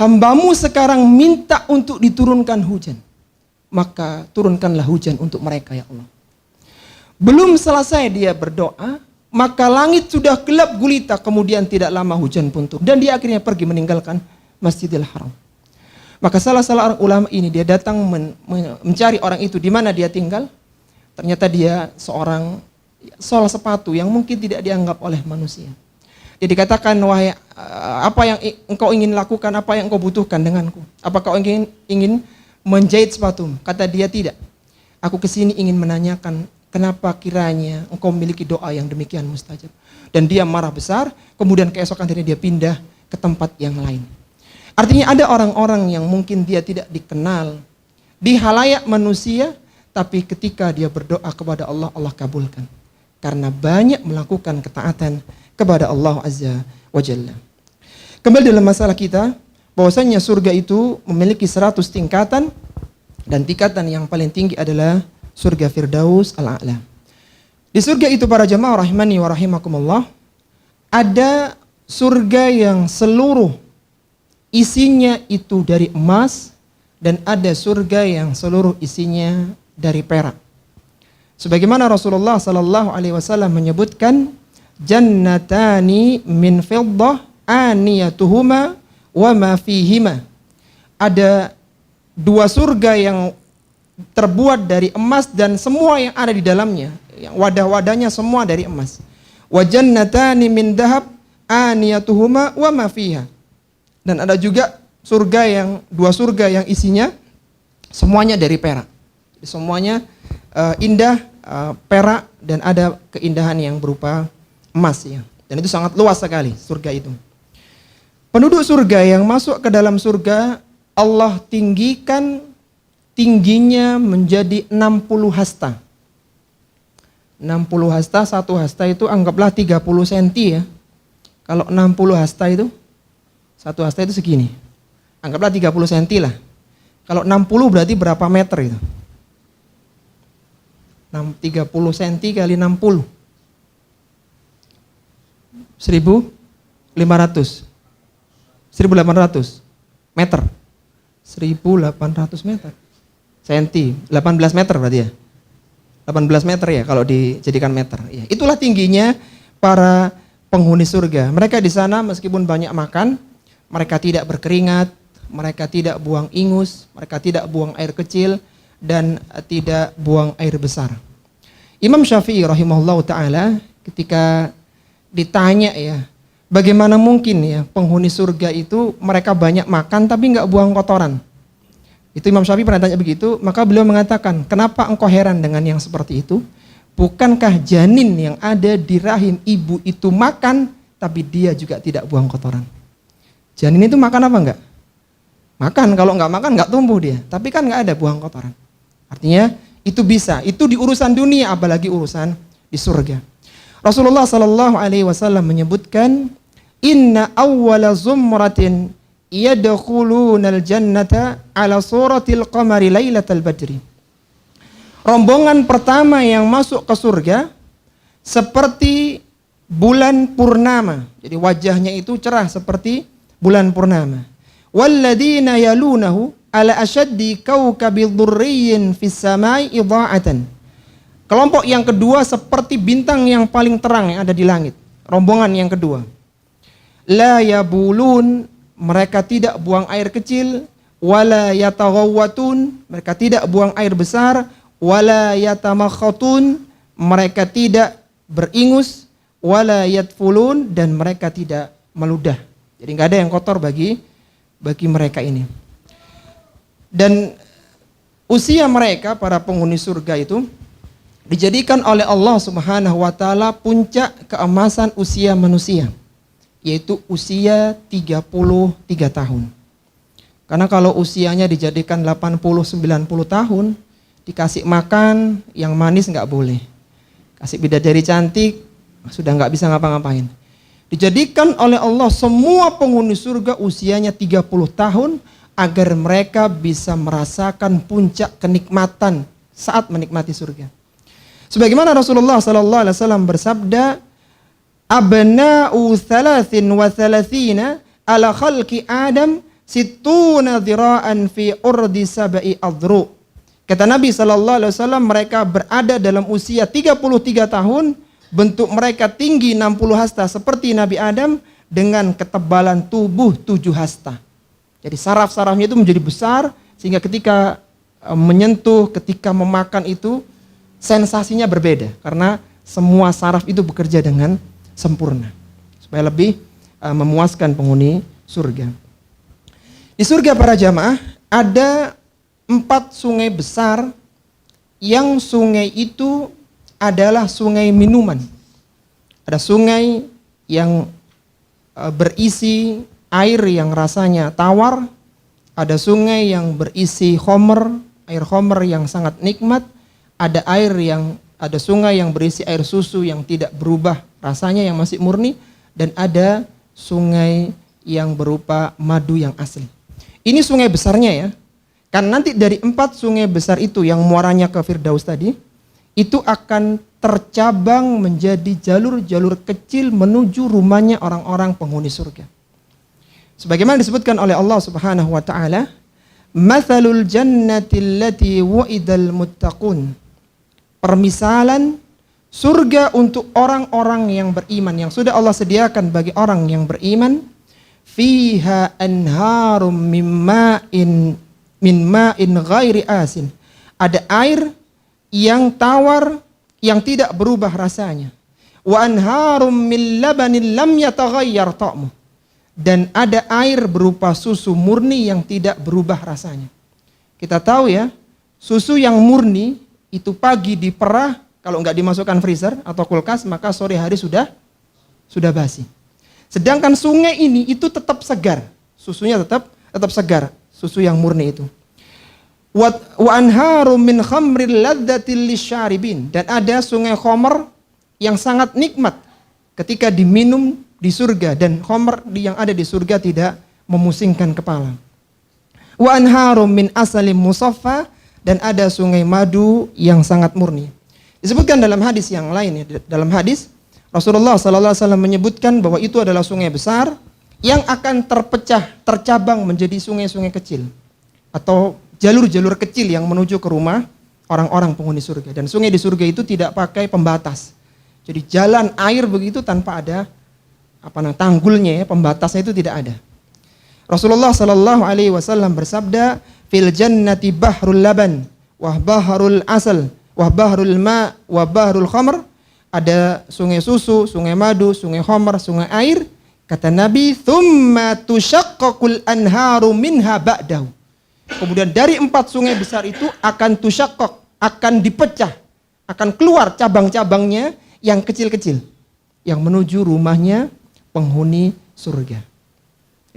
Speaker 1: hambamu sekarang minta untuk diturunkan hujan. Maka turunkanlah hujan untuk mereka, ya Allah. Belum selesai dia berdoa, maka langit sudah gelap gulita, kemudian tidak lama hujan pun turun. Dan dia akhirnya pergi meninggalkan Masjidil Haram. Maka salah seorang ulama ini, dia datang mencari orang itu di mana dia tinggal. Ternyata dia seorang sol sepatu yang mungkin tidak dianggap oleh manusia. Dia dikatakan, wahai apa yang engkau ingin lakukan, apa yang engkau butuhkan denganku? Apakah kau ingin menjahit sepatu? Kata dia, tidak. Aku kesini ingin menanyakan kenapa kiranya engkau memiliki doa yang demikian mustajab. Dan dia marah besar, kemudian keesokan harinya dia pindah ke tempat yang lain. Artinya ada orang-orang yang mungkin dia tidak dikenal di halayak manusia, tapi ketika dia berdoa kepada Allah, Allah kabulkan. Karena banyak melakukan ketaatan kepada Allah Azza wa Jalla. Kembali dalam masalah kita, bahwasanya surga itu memiliki 100 tingkatan, dan tingkatan yang paling tinggi adalah surga Firdaus Al-A'la. Di surga itu para jamaah rahimani wa rahimakumullah, ada surga yang seluruh isinya itu dari emas, dan ada surga yang seluruh isinya dari perak. Sebagaimana Rasulullah sallallahu alaihi wasallam menyebutkan, jannatani min fiddah aniyatuhuma wa ma fihima. Ada 2 surga yang terbuat dari emas dan semua yang ada di dalamnya, yang wadah-wadahnya semua dari emas. Wa jannatani min dhahab aniyatuhuma wa ma fiha. Dan ada juga surga yang 2 surga yang isinya semuanya dari perak. Jadi semuanya indah, perak, dan ada keindahan yang berupa emas ya. Dan itu sangat luas sekali surga itu. Penduduk surga yang masuk ke dalam surga, Allah tinggikan tingginya menjadi 60 hasta. 60 hasta, 1 hasta itu anggaplah 30 cm ya. Kalau 60 hasta itu, 1 hasta itu segini. Anggaplah 30 cm lah. Kalau 60 berarti berapa meter itu? 30 cm kali 60. 1.500. 1.800 meter. 1.800 meter. Senti, 18 meter berarti ya. 18 meter ya kalau dijadikan meter. Ya, itulah tingginya para penghuni surga. Mereka di sana meskipun banyak makan, mereka tidak berkeringat, mereka tidak buang ingus, mereka tidak buang air kecil, dan tidak buang air besar. Imam Syafi'i rahimahullah ta'ala ketika ditanya ya, bagaimana mungkin ya penghuni surga itu mereka banyak makan tapi nggak buang kotoran. Itu Imam Syafi'i pernah tanya begitu, maka beliau mengatakan, kenapa engkau heran dengan yang seperti itu? Bukankah janin yang ada di rahim ibu itu makan, tapi dia juga tidak buang kotoran? Janin itu makan apa enggak? Makan, kalau enggak makan enggak tumbuh dia. Tapi kan enggak ada buang kotoran. Artinya itu bisa, itu di urusan dunia, apalagi urusan di surga. Rasulullah sallallahu alaihi wasallam menyebutkan, inna awwala zumratin yadkhulunal jannata ala suratil qamari lailatal badri. Rombongan pertama yang masuk ke surga seperti bulan purnama. Jadi wajahnya itu cerah seperti bulan purnama. Walladzina yalunahu ala asyaddi kawkabi dhurriyyin fis samai idha'atan. Kelompok yang kedua seperti bintang yang paling terang yang ada di langit. Rombongan yang kedua. La yabulun, mereka tidak buang air kecil, wala yataghawwatun, mereka tidak buang air besar, wala yatamakhatun, mereka tidak beringus, wala yatfulun, dan mereka tidak meludah. Jadi nggak ada yang kotor bagi mereka ini. Dan usia mereka para penghuni surga itu dijadikan oleh Allah Subhanahu wa taala puncak keemasan usia manusia, yaitu usia 33 tahun. Karena kalau usianya dijadikan 80-90 tahun, dikasih makan yang manis nggak boleh. Kasih bidadari cantik, sudah nggak bisa ngapa-ngapain. Dijadikan oleh Allah semua penghuni surga usianya 30 tahun, agar mereka bisa merasakan puncak kenikmatan saat menikmati surga. Sebagaimana Rasulullah sallallahu alaihi wasallam bersabda, abna'u 33 ala khalqi Adam situna dhira'an fi urdi sab'i adru. Kata Nabi sallallahu alaihi wasallam, mereka berada dalam usia 33 tahun, bentuk mereka tinggi 60 hasta seperti Nabi Adam dengan ketebalan tubuh 7 hasta. Jadi saraf-sarafnya itu menjadi besar sehingga ketika menyentuh, ketika memakan itu sensasinya berbeda karena semua saraf itu bekerja dengan sempurna. supaya lebih memuaskan penghuni surga. Di surga para jamaah ada 4 sungai besar yang sungai itu adalah sungai minuman. Ada sungai yang berisi air yang rasanya tawar, ada sungai yang berisi khomer, air khomer yang sangat nikmat, ada sungai yang berisi air susu yang tidak berubah rasanya, yang masih murni, dan ada sungai yang berupa madu yang asli. Ini sungai besarnya ya. Kan nanti dari 4 sungai besar itu yang muaranya ke Firdaus tadi, itu akan tercabang menjadi jalur-jalur kecil menuju rumahnya orang-orang penghuni surga. Sebagaimana disebutkan oleh Allah Subhanahu wa taala, "Matsalul jannati allati wa'idal muttaqun." Permisalan surga untuk orang-orang yang beriman yang sudah Allah sediakan bagi orang yang beriman, fiha anharum min ma'in ghairi asin. Ada air yang tawar yang tidak berubah rasanya. Wa anharum min labanin lam yataghayyar ta'muh. Dan ada air berupa susu murni yang tidak berubah rasanya. Kita tahu ya, susu yang murni itu pagi diperah, kalau nggak dimasukkan freezer atau kulkas, maka sore hari sudah basi. Sedangkan sungai ini itu tetap segar, susunya tetap segar, susu yang murni itu. Wa anharum min khamril ladzatil lisyaribin, dan ada sungai khamr yang sangat nikmat ketika diminum di surga, dan khamr yang ada di surga tidak memusingkan kepala. Wa anharum min asalim musaffa, dan ada sungai madu yang sangat murni. Disebutkan dalam hadis yang lain ya, dalam hadis Rasulullah SAW menyebutkan bahwa itu adalah sungai besar yang akan tercabang menjadi sungai-sungai kecil atau jalur-jalur kecil yang menuju ke rumah orang-orang penghuni surga. Dan sungai di surga itu tidak pakai pembatas. Jadi jalan air begitu tanpa ada tanggulnya ya, pembatasnya itu tidak ada. Rasulullah sallallahu alaihi wasallam bersabda, "Fil jannati bahrul laban, wa bahrul asal, wa bahrul ma, wa bahrul khamr." Ada sungai susu, sungai madu, sungai khamr, sungai air. Kata Nabi, "Tsumma tushaqqaqul anharu minha ba'dahu." Kemudian dari 4 sungai besar itu akan tushaqqaq, akan dipecah, akan keluar cabang-cabangnya yang kecil-kecil yang menuju rumahnya penghuni surga.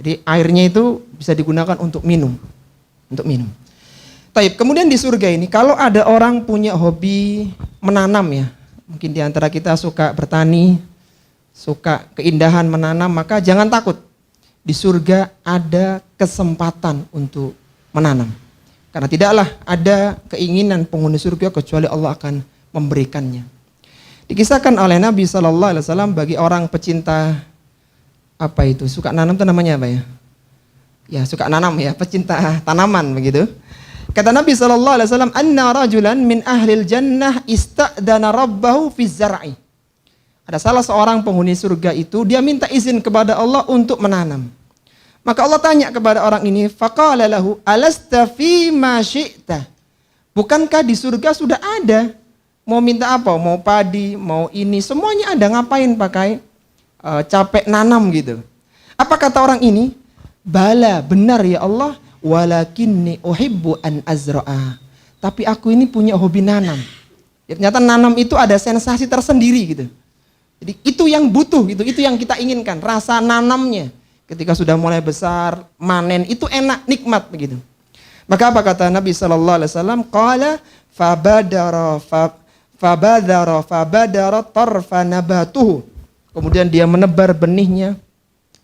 Speaker 1: Jadi airnya itu bisa digunakan untuk minum. Taib. Kemudian di surga ini kalau ada orang punya hobi menanam ya, mungkin di antara kita suka bertani, suka keindahan menanam, maka jangan takut. Di surga ada kesempatan untuk menanam. Karena tidaklah ada keinginan penghuni surga kecuali Allah akan memberikannya. Dikisahkan oleh Nabi SAW bagi orang pecinta suka nanam itu namanya apa ya? Ya suka nanam ya, pecinta tanaman begitu. Kata Nabi SAW, "Anna rajulan min ahlil jannah ista'dana rabbahu fi zar'i." Ada salah seorang penghuni surga itu, dia minta izin kepada Allah untuk menanam. Maka Allah tanya kepada orang ini, faqala lahu, "Alasta fi ma syi'ta?" Bukankah di surga sudah ada? Mau minta apa? Mau padi, mau ini, semuanya ada. Ngapain pakai capek nanam gitu? Apa kata orang ini? "Bala, benar ya Allah, walakinni uhibbu an azra'a." Tapi aku ini punya hobi nanam. Ternyata nanam itu ada sensasi tersendiri gitu. Jadi itu yang butuh gitu, itu yang kita inginkan, rasa nanamnya. Ketika sudah mulai besar, manen itu enak, nikmat begitu. Maka apa kata Nabi SAW? Qala fabadara tarfa nabatuhu. Kemudian dia menebar benihnya.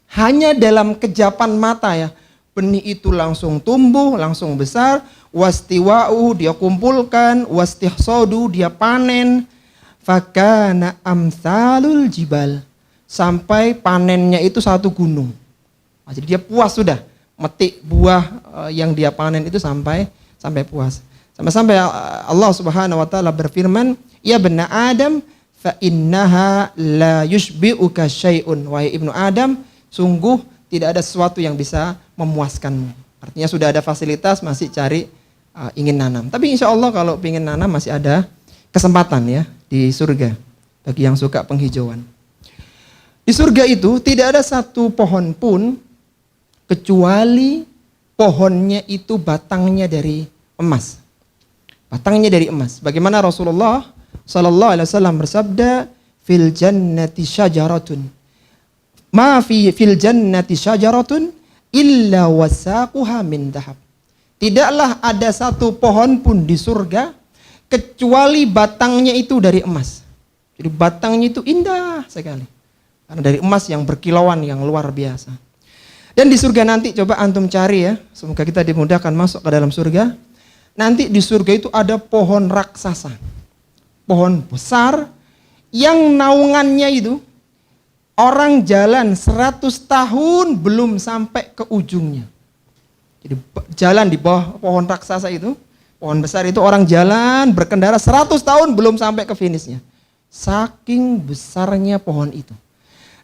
Speaker 1: Hanya dalam kejapan mata ya. Benih itu langsung tumbuh, langsung besar. Wastiwa'u dia kumpulkan. Wastihsadu dia panen. Fakana amsalul jibal. Sampai panennya itu satu gunung. Jadi dia puas sudah. Metik buah yang dia panen itu sampai puas. Sampai Allah Subhanahu wa taala berfirman, "Ya bani Adam, fa innaha la yushbi'uka syai'un." Wahai ibnu Adam, sungguh tidak ada sesuatu yang bisa memuaskanmu. Artinya sudah ada fasilitas, masih cari ingin nanam. Tapi insya Allah kalau ingin nanam masih ada kesempatan ya di surga bagi yang suka penghijauan. Di surga itu tidak ada satu pohon pun kecuali pohonnya itu batangnya dari emas. Batangnya dari emas. Bagaimana Rasulullah sallallahu alaihi wasallam bersabda, "Fil jannati syajaratun. Ma fil jannati syajaratun illa wasaquha min dhahab." Tidaklah ada satu pohon pun di surga kecuali batangnya itu dari emas. Jadi batangnya itu indah sekali. Karena dari emas yang berkilauan yang luar biasa. Dan di surga nanti coba antum cari ya. Semoga kita dimudahkan masuk ke dalam surga. Nanti di surga itu ada pohon raksasa. Pohon besar yang naungannya itu orang jalan 100 tahun belum sampai ke ujungnya. Jadi jalan di bawah pohon raksasa itu, pohon besar itu orang jalan berkendara 100 tahun belum sampai ke finishnya. Saking besarnya pohon itu.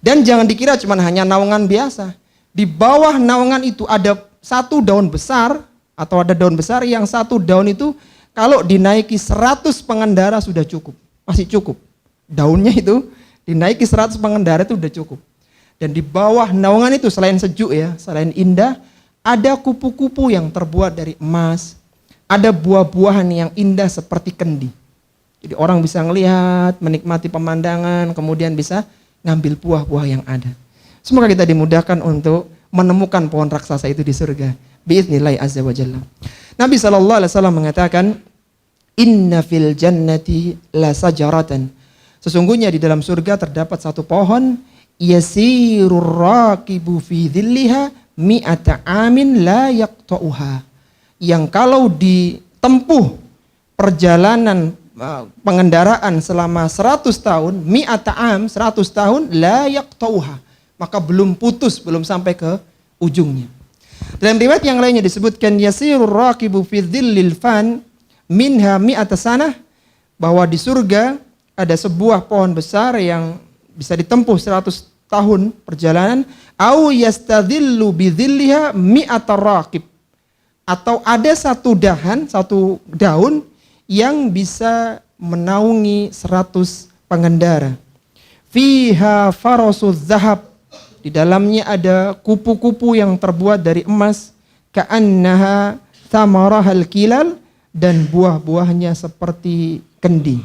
Speaker 1: Dan jangan dikira cuma hanya naungan biasa. Di bawah naungan itu ada satu daun besar atau ada daun besar yang satu daun itu kalau dinaiki 100 pengendara sudah cukup. Masih cukup. Daunnya itu dinaiki 100 pengendara itu sudah cukup. Dan di bawah naungan itu selain sejuk ya, selain indah, ada kupu-kupu yang terbuat dari emas. Ada buah-buahan yang indah seperti kendi. Jadi orang bisa ngelihat, menikmati pemandangan, kemudian bisa ngambil buah-buah yang ada. Semoga kita dimudahkan untuk menemukan pohon raksasa itu di surga. Biiznillah azza wa jalla. Nabi SAW mengatakan, "Inna fil jannati la sajaratan." Sesungguhnya di dalam surga terdapat satu pohon, yasirur raqibu fi dhilliha mi'ata amin la yaqta'uha. Yang kalau ditempuh perjalanan pengendaraan selama 100 tahun, mi'ata am, 100 tahun, la yaqta'uha, maka belum putus, belum sampai ke ujungnya. Dalam riwayat yang lainnya disebutkan yasirur raqibu fi dhillil fan minha mi'ata sanah, bahwa di surga ada sebuah pohon besar yang bisa ditempuh 100 tahun perjalanan, au yastadhillu bi dhilliha mi'ata raqib, atau ada satu daun yang bisa menaungi 100 pengendara. Fiha farasuz zahab, di dalamnya ada kupu-kupu yang terbuat dari emas, ka'annaha thamarahal kilal, dan buah-buahnya seperti kendi.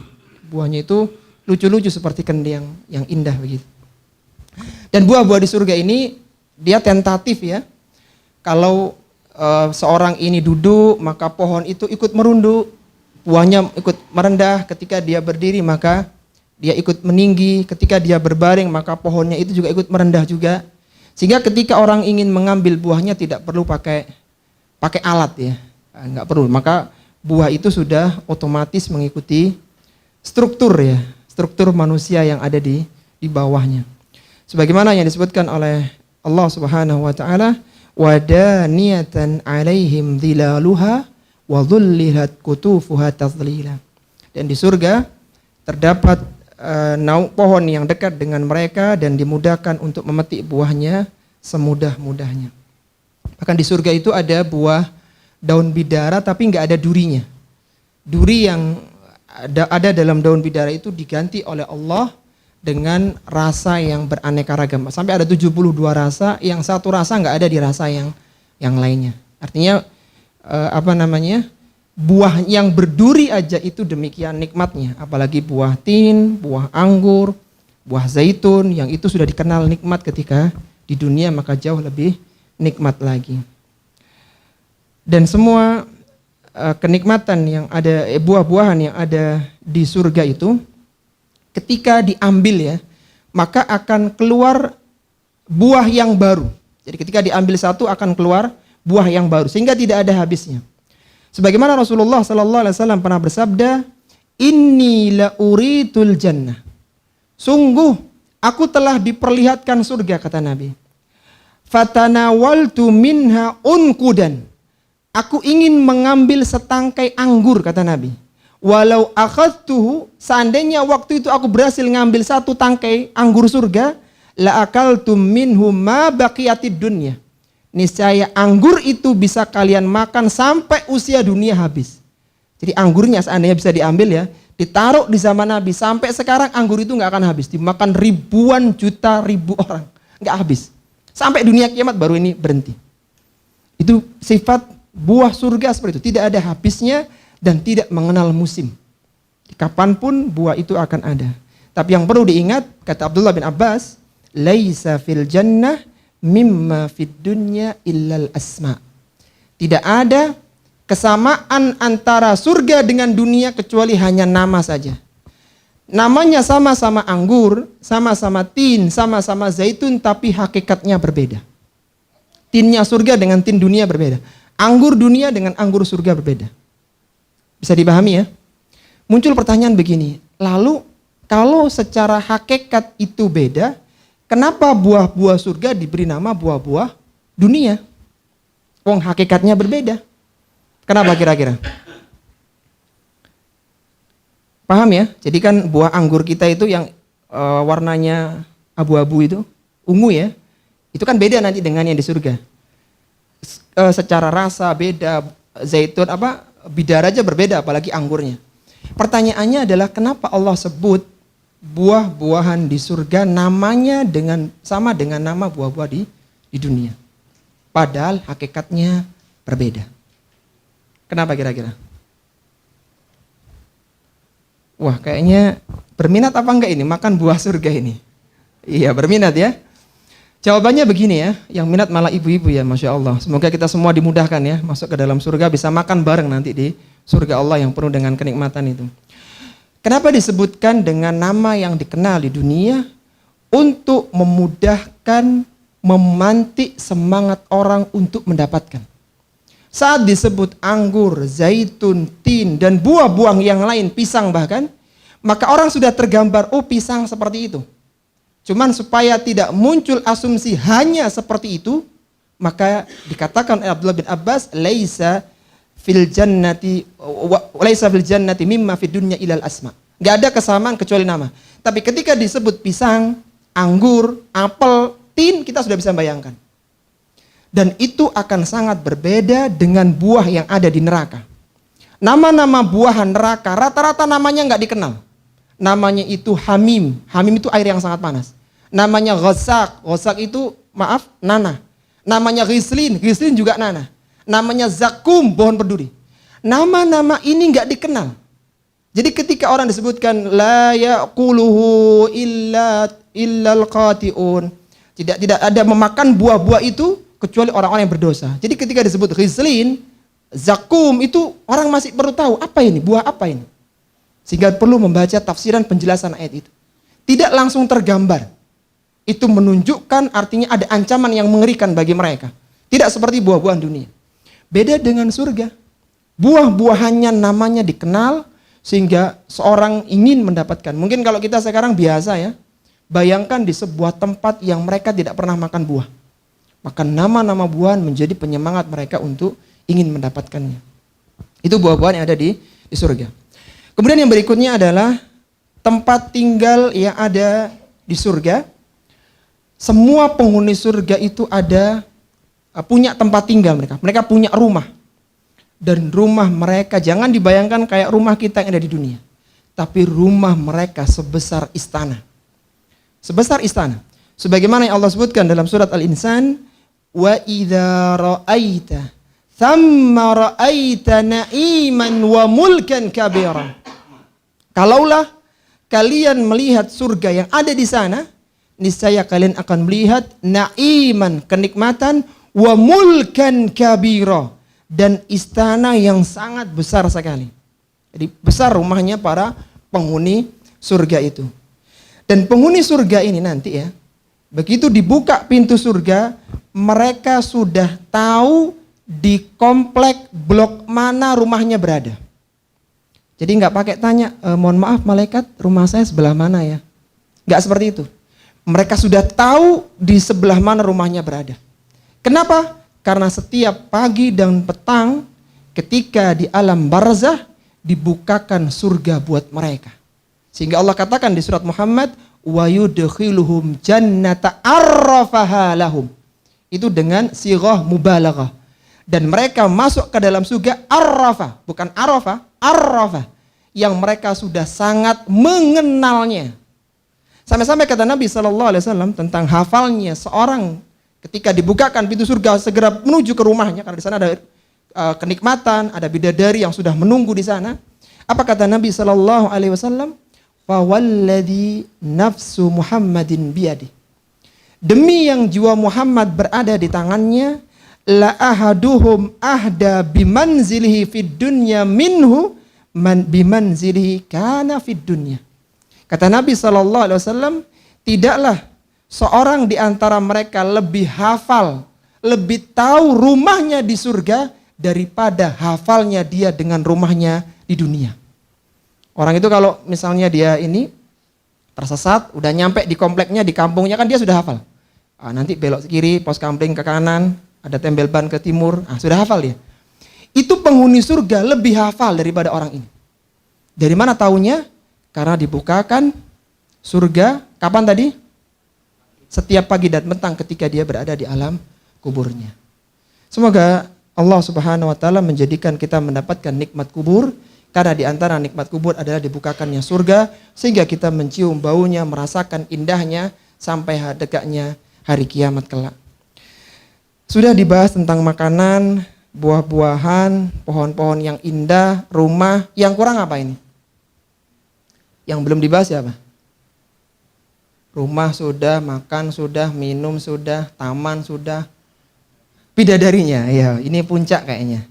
Speaker 1: Buahnya itu lucu-lucu seperti kendi yang indah begitu. Dan buah-buah di surga ini dia tentatif ya. Kalau seorang ini duduk, maka pohon itu ikut merunduk, buahnya ikut merendah. Ketika dia berdiri maka dia ikut meninggi, ketika dia berbaring maka pohonnya itu juga ikut merendah juga. Sehingga ketika orang ingin mengambil buahnya tidak perlu pakai alat ya, nggak perlu. Maka buah itu sudah otomatis mengikuti struktur manusia yang ada di bawahnya. Sebagaimana yang disebutkan oleh Allah Subhanahu wa taala, wadaniyatan 'alaihim dhilaluha wa dhullilat qutufuha tadhlila. Dan di surga terdapat pohon yang dekat dengan mereka dan dimudahkan untuk memetik buahnya semudah-mudahnya. Bahkan di surga itu ada buah daun bidara tapi enggak ada durinya. Duri yang ada dalam daun bidara itu diganti oleh Allah dengan rasa yang beraneka ragam. Sampai ada 72 rasa, yang satu rasa enggak ada di rasa yang lainnya. Artinya buah yang berduri aja itu demikian nikmatnya, apalagi buah tin, buah anggur, buah zaitun yang itu sudah dikenal nikmat ketika di dunia, maka jauh lebih nikmat lagi. Dan semua kenikmatan yang ada, buah-buahan yang ada di surga itu ketika diambil ya, maka akan keluar buah yang baru. Jadi ketika diambil satu akan keluar buah yang baru sehingga tidak ada habisnya. Sebagaimana Rasulullah sallallahu alaihi wasallam pernah bersabda, "Inni la uritul jannah." Sungguh aku telah diperlihatkan surga, kata Nabi. "Fatanawaltu minha unqudan." Aku ingin mengambil setangkai anggur, kata Nabi. "Walau akhadtuhu," seandainya waktu itu aku berhasil ngambil satu tangkai anggur surga, "la akaltum minhu ma baqiyatid dunya." Niscaya anggur itu bisa kalian makan sampai usia dunia habis. Jadi anggurnya seandainya bisa diambil ya, ditaruh di zaman Nabi. Sampai sekarang anggur itu nggak akan habis. Dimakan ribuan juta ribu orang. Nggak habis. Sampai dunia kiamat baru ini berhenti. Itu sifat buah surga seperti itu. Tidak ada habisnya dan tidak mengenal musim. Kapanpun buah itu akan ada. Tapi yang perlu diingat, kata Abdullah bin Abbas, laisa fil jannah mimma fid dunya illal asma. Tidak ada kesamaan antara surga dengan dunia kecuali hanya nama saja. Namanya sama-sama anggur, sama-sama tin, sama-sama zaitun, tapi hakikatnya berbeda. Tinnya surga dengan tin dunia berbeda. Anggur dunia dengan anggur surga berbeda. Bisa dipahami ya? Muncul pertanyaan begini, lalu kalau secara hakikat itu beda, kenapa buah-buah surga diberi nama buah-buah dunia? Wong hakikatnya berbeda. Kenapa kira-kira? Paham ya? Jadi kan buah anggur kita itu yang warnanya abu-abu itu, ungu ya. Itu kan beda nanti dengan yang di surga. Secara rasa beda, zaitun bidar aja berbeda, apalagi anggurnya. Pertanyaannya adalah kenapa Allah sebut buah-buahan di surga namanya sama dengan nama buah-buah di dunia. Padahal hakikatnya berbeda. Kenapa kira-kira? Wah, kayaknya berminat apa enggak ini makan buah surga ini? Iya, berminat ya. Jawabannya begini ya, yang minat malah ibu-ibu ya, Masya Allah. Semoga kita semua dimudahkan ya, masuk ke dalam surga bisa makan bareng nanti di surga Allah yang penuh dengan kenikmatan itu. Kenapa disebutkan dengan nama yang dikenal di dunia? Untuk memudahkan, memantik semangat orang untuk mendapatkan. Saat disebut anggur, zaitun, tin, dan buah-buah yang lain, pisang bahkan, maka orang sudah tergambar, oh pisang seperti itu. Cuman supaya tidak muncul asumsi hanya seperti itu, maka dikatakan oleh Abdullah bin Abbas, laisa fil jannati mimma fid dunya ilal asma. Gak ada kesamaan kecuali nama. Tapi ketika disebut pisang, anggur, apel, tin, kita sudah bisa bayangkan. Dan itu akan sangat berbeda dengan buah yang ada di neraka. Nama-nama buahan neraka rata-rata namanya nggak dikenal. Namanya itu hamim. Hamim itu air yang sangat panas. Namanya ghasak. Ghasak itu nanah. Namanya ghislin. Ghislin juga nanah. Namanya zakum, pohon berduri. Nama-nama ini nggak dikenal. Jadi ketika orang disebutkan la yaquluhu illal qati'un. Tidak ada memakan buah-buah itu kecuali orang-orang yang berdosa. Jadi ketika disebut ghislin, zakum itu orang masih perlu tahu apa ini, buah apa ini. Sehingga perlu membaca tafsiran penjelasan ayat itu. Tidak langsung tergambar. Itu menunjukkan artinya ada ancaman yang mengerikan bagi mereka. Tidak seperti buah-buahan dunia. Beda dengan surga. Buah-buahannya namanya dikenal sehingga seorang ingin mendapatkan. Mungkin kalau kita sekarang biasa ya, bayangkan di sebuah tempat yang mereka tidak pernah makan buah. Maka nama-nama buahan menjadi penyemangat mereka untuk ingin mendapatkannya. Itu buah-buahan yang ada di surga. Kemudian yang berikutnya adalah tempat tinggal yang ada di surga. Semua penghuni surga itu punya tempat tinggal mereka. Mereka punya rumah. Dan rumah mereka jangan dibayangkan kayak rumah kita yang ada di dunia. Tapi rumah mereka sebesar istana. Sebesar istana. Sebagaimana yang Allah sebutkan dalam surat Al-Insan, wa idza ra'aita thamma ra'aita na'iman wa mulkan kabira. Kalaulah kalian melihat surga yang ada di sana, niscaya kalian akan melihat na'iman, kenikmatan, wa mulkan kabira, dan istana yang sangat besar sekali. Jadi besar rumahnya para penghuni surga itu. Dan penghuni surga ini nanti ya, begitu dibuka pintu surga, mereka sudah tahu di komplek blok mana rumahnya berada. Jadi nggak pakai tanya, mohon maaf malaikat, rumah saya sebelah mana ya? Nggak seperti itu. Mereka sudah tahu di sebelah mana rumahnya berada. Kenapa? Karena setiap pagi dan petang ketika di alam barzah dibukakan surga buat mereka. Sehingga Allah katakan di surat Muhammad, wa yudkhiluhum jannata arrafaha lahum. Itu dengan sighah mubalaghah. Dan mereka masuk ke dalam surga arrafa, bukan arafa, arrafa. yang mereka sudah sangat mengenalnya. Sampai-sampai kata Nabi SAW tentang hafalnya seorang ketika dibukakan pintu surga segera menuju ke rumahnya karena di sana ada kenikmatan, ada bidadari yang sudah menunggu di sana. Apa kata Nabi SAW? Fawalladhi nafsu Muhammadin biyadi. Demi yang jiwa Muhammad berada di tangannya, la ahaduhum ahda bimanzilihi fid dunya minhu man bimanzilihi kana fid dunya. Kata Nabi SAW, tidaklah seorang di antara mereka lebih hafal, lebih tahu rumahnya di surga daripada hafalnya dia dengan rumahnya di dunia. Orang itu kalau misalnya dia ini tersesat, udah nyampe di kompleknya, di kampungnya kan dia sudah hafal. Nanti belok kiri, pos kamling ke kanan, ada tembel ban ke timur, sudah hafal dia. Itu penghuni surga lebih hafal daripada orang ini. Dari mana taunya? Karena dibukakan surga, kapan tadi? Setiap pagi dan petang ketika dia berada di alam kuburnya. Semoga Allah Subhanahu wa taala menjadikan kita mendapatkan nikmat kubur, karena di antara nikmat kubur adalah dibukakannya surga sehingga kita mencium baunya, merasakan indahnya sampai dekatnya hari kiamat kelak. Sudah dibahas tentang makanan, buah-buahan, pohon-pohon yang indah, rumah. Yang kurang apa ini? Yang belum dibahas ya apa? Rumah sudah, makan sudah, minum sudah, taman sudah. Bidadarinya, ya ini puncak kayaknya.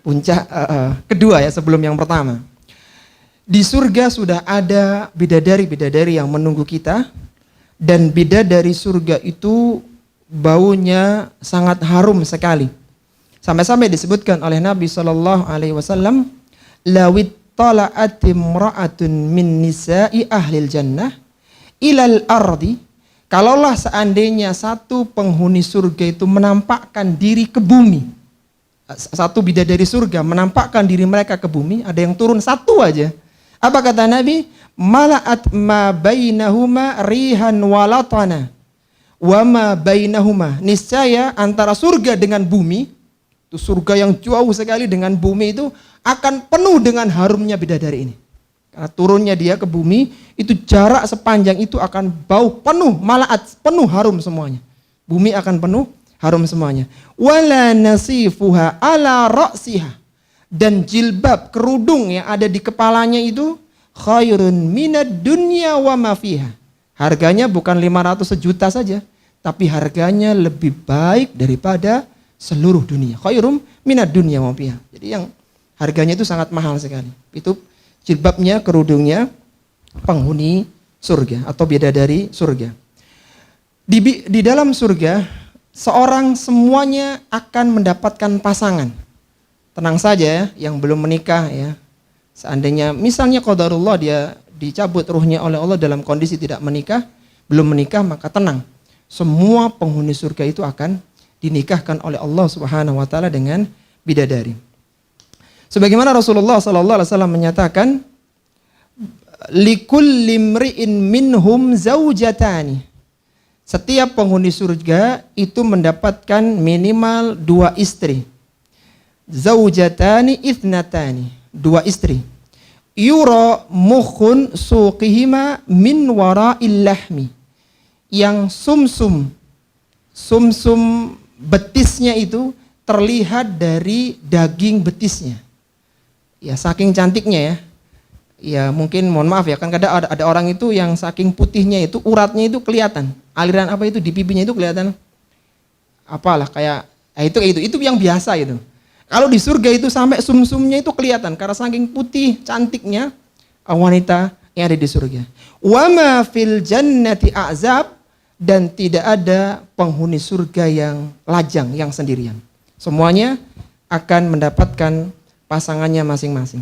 Speaker 1: Puncak kedua ya sebelum yang pertama. Di surga sudah ada bidadari-bidadari yang menunggu kita. Dan bidadari surga itu baunya sangat harum sekali. Sampai-sampai disebutkan oleh Nabi SAW, lawit tala'at imra'atun min nisa'i ahlil jannah ilal ardi. Kalaulah seandainya satu penghuni surga itu menampakkan diri ke bumi, satu bidadari surga menampakkan diri mereka ke bumi, ada yang turun satu aja. Apa kata Nabi? Mala'at ma bainahuma rihan walatana wa ma bainahuma. Niscaya antara surga dengan bumi, itu surga yang jauh sekali dengan bumi itu akan penuh dengan harumnya bidadari ini. Karena turunnya dia ke bumi, itu jarak sepanjang itu akan bau penuh, malaat penuh harum semuanya. Bumi akan penuh harum semuanya. Wala nasifuha ala ra'siha. Dan jilbab, kerudung yang ada di kepalanya itu khairun minad dunya wa ma fiha. Harganya bukan 500 sejuta saja, tapi harganya lebih baik daripada seluruh dunia. Khairum minad dunya wa fiha. Jadi yang harganya itu sangat mahal sekali. Itu jilbabnya, kerudungnya penghuni surga atau bidadari surga. Di dalam surga, seorang semuanya akan mendapatkan pasangan. Tenang saja ya, yang belum menikah ya. Seandainya misalnya qadarullah dia dicabut ruhnya oleh Allah dalam kondisi tidak menikah, belum menikah, maka tenang. Semua penghuni surga itu akan dinikahkan oleh Allah Subhanahu wa taala dengan bidadari. Sebagaimana Rasulullah SAW menyatakan, likulli imri'in minhum zaujatani. Setiap penghuni surga itu mendapatkan minimal 2 istri. Zaujatani ithnatani, 2 istri. Yura mukhun suqihima min wara'il lahmi. Yang sumsum betisnya itu terlihat dari daging betisnya. Ya saking cantiknya ya. Ya mungkin mohon maaf ya, kan kadang ada orang itu yang saking putihnya itu uratnya itu kelihatan. Aliran apa itu di pipinya itu kelihatan. Apalah kayak itu yang biasa itu. Kalau di surga itu sampai sumsumnya itu kelihatan karena saking putih cantiknya wanita yang ada di surga. Wa ma fil jannati a'zab, dan tidak ada penghuni surga yang lajang, yang sendirian. Semuanya akan mendapatkan pasangannya masing-masing.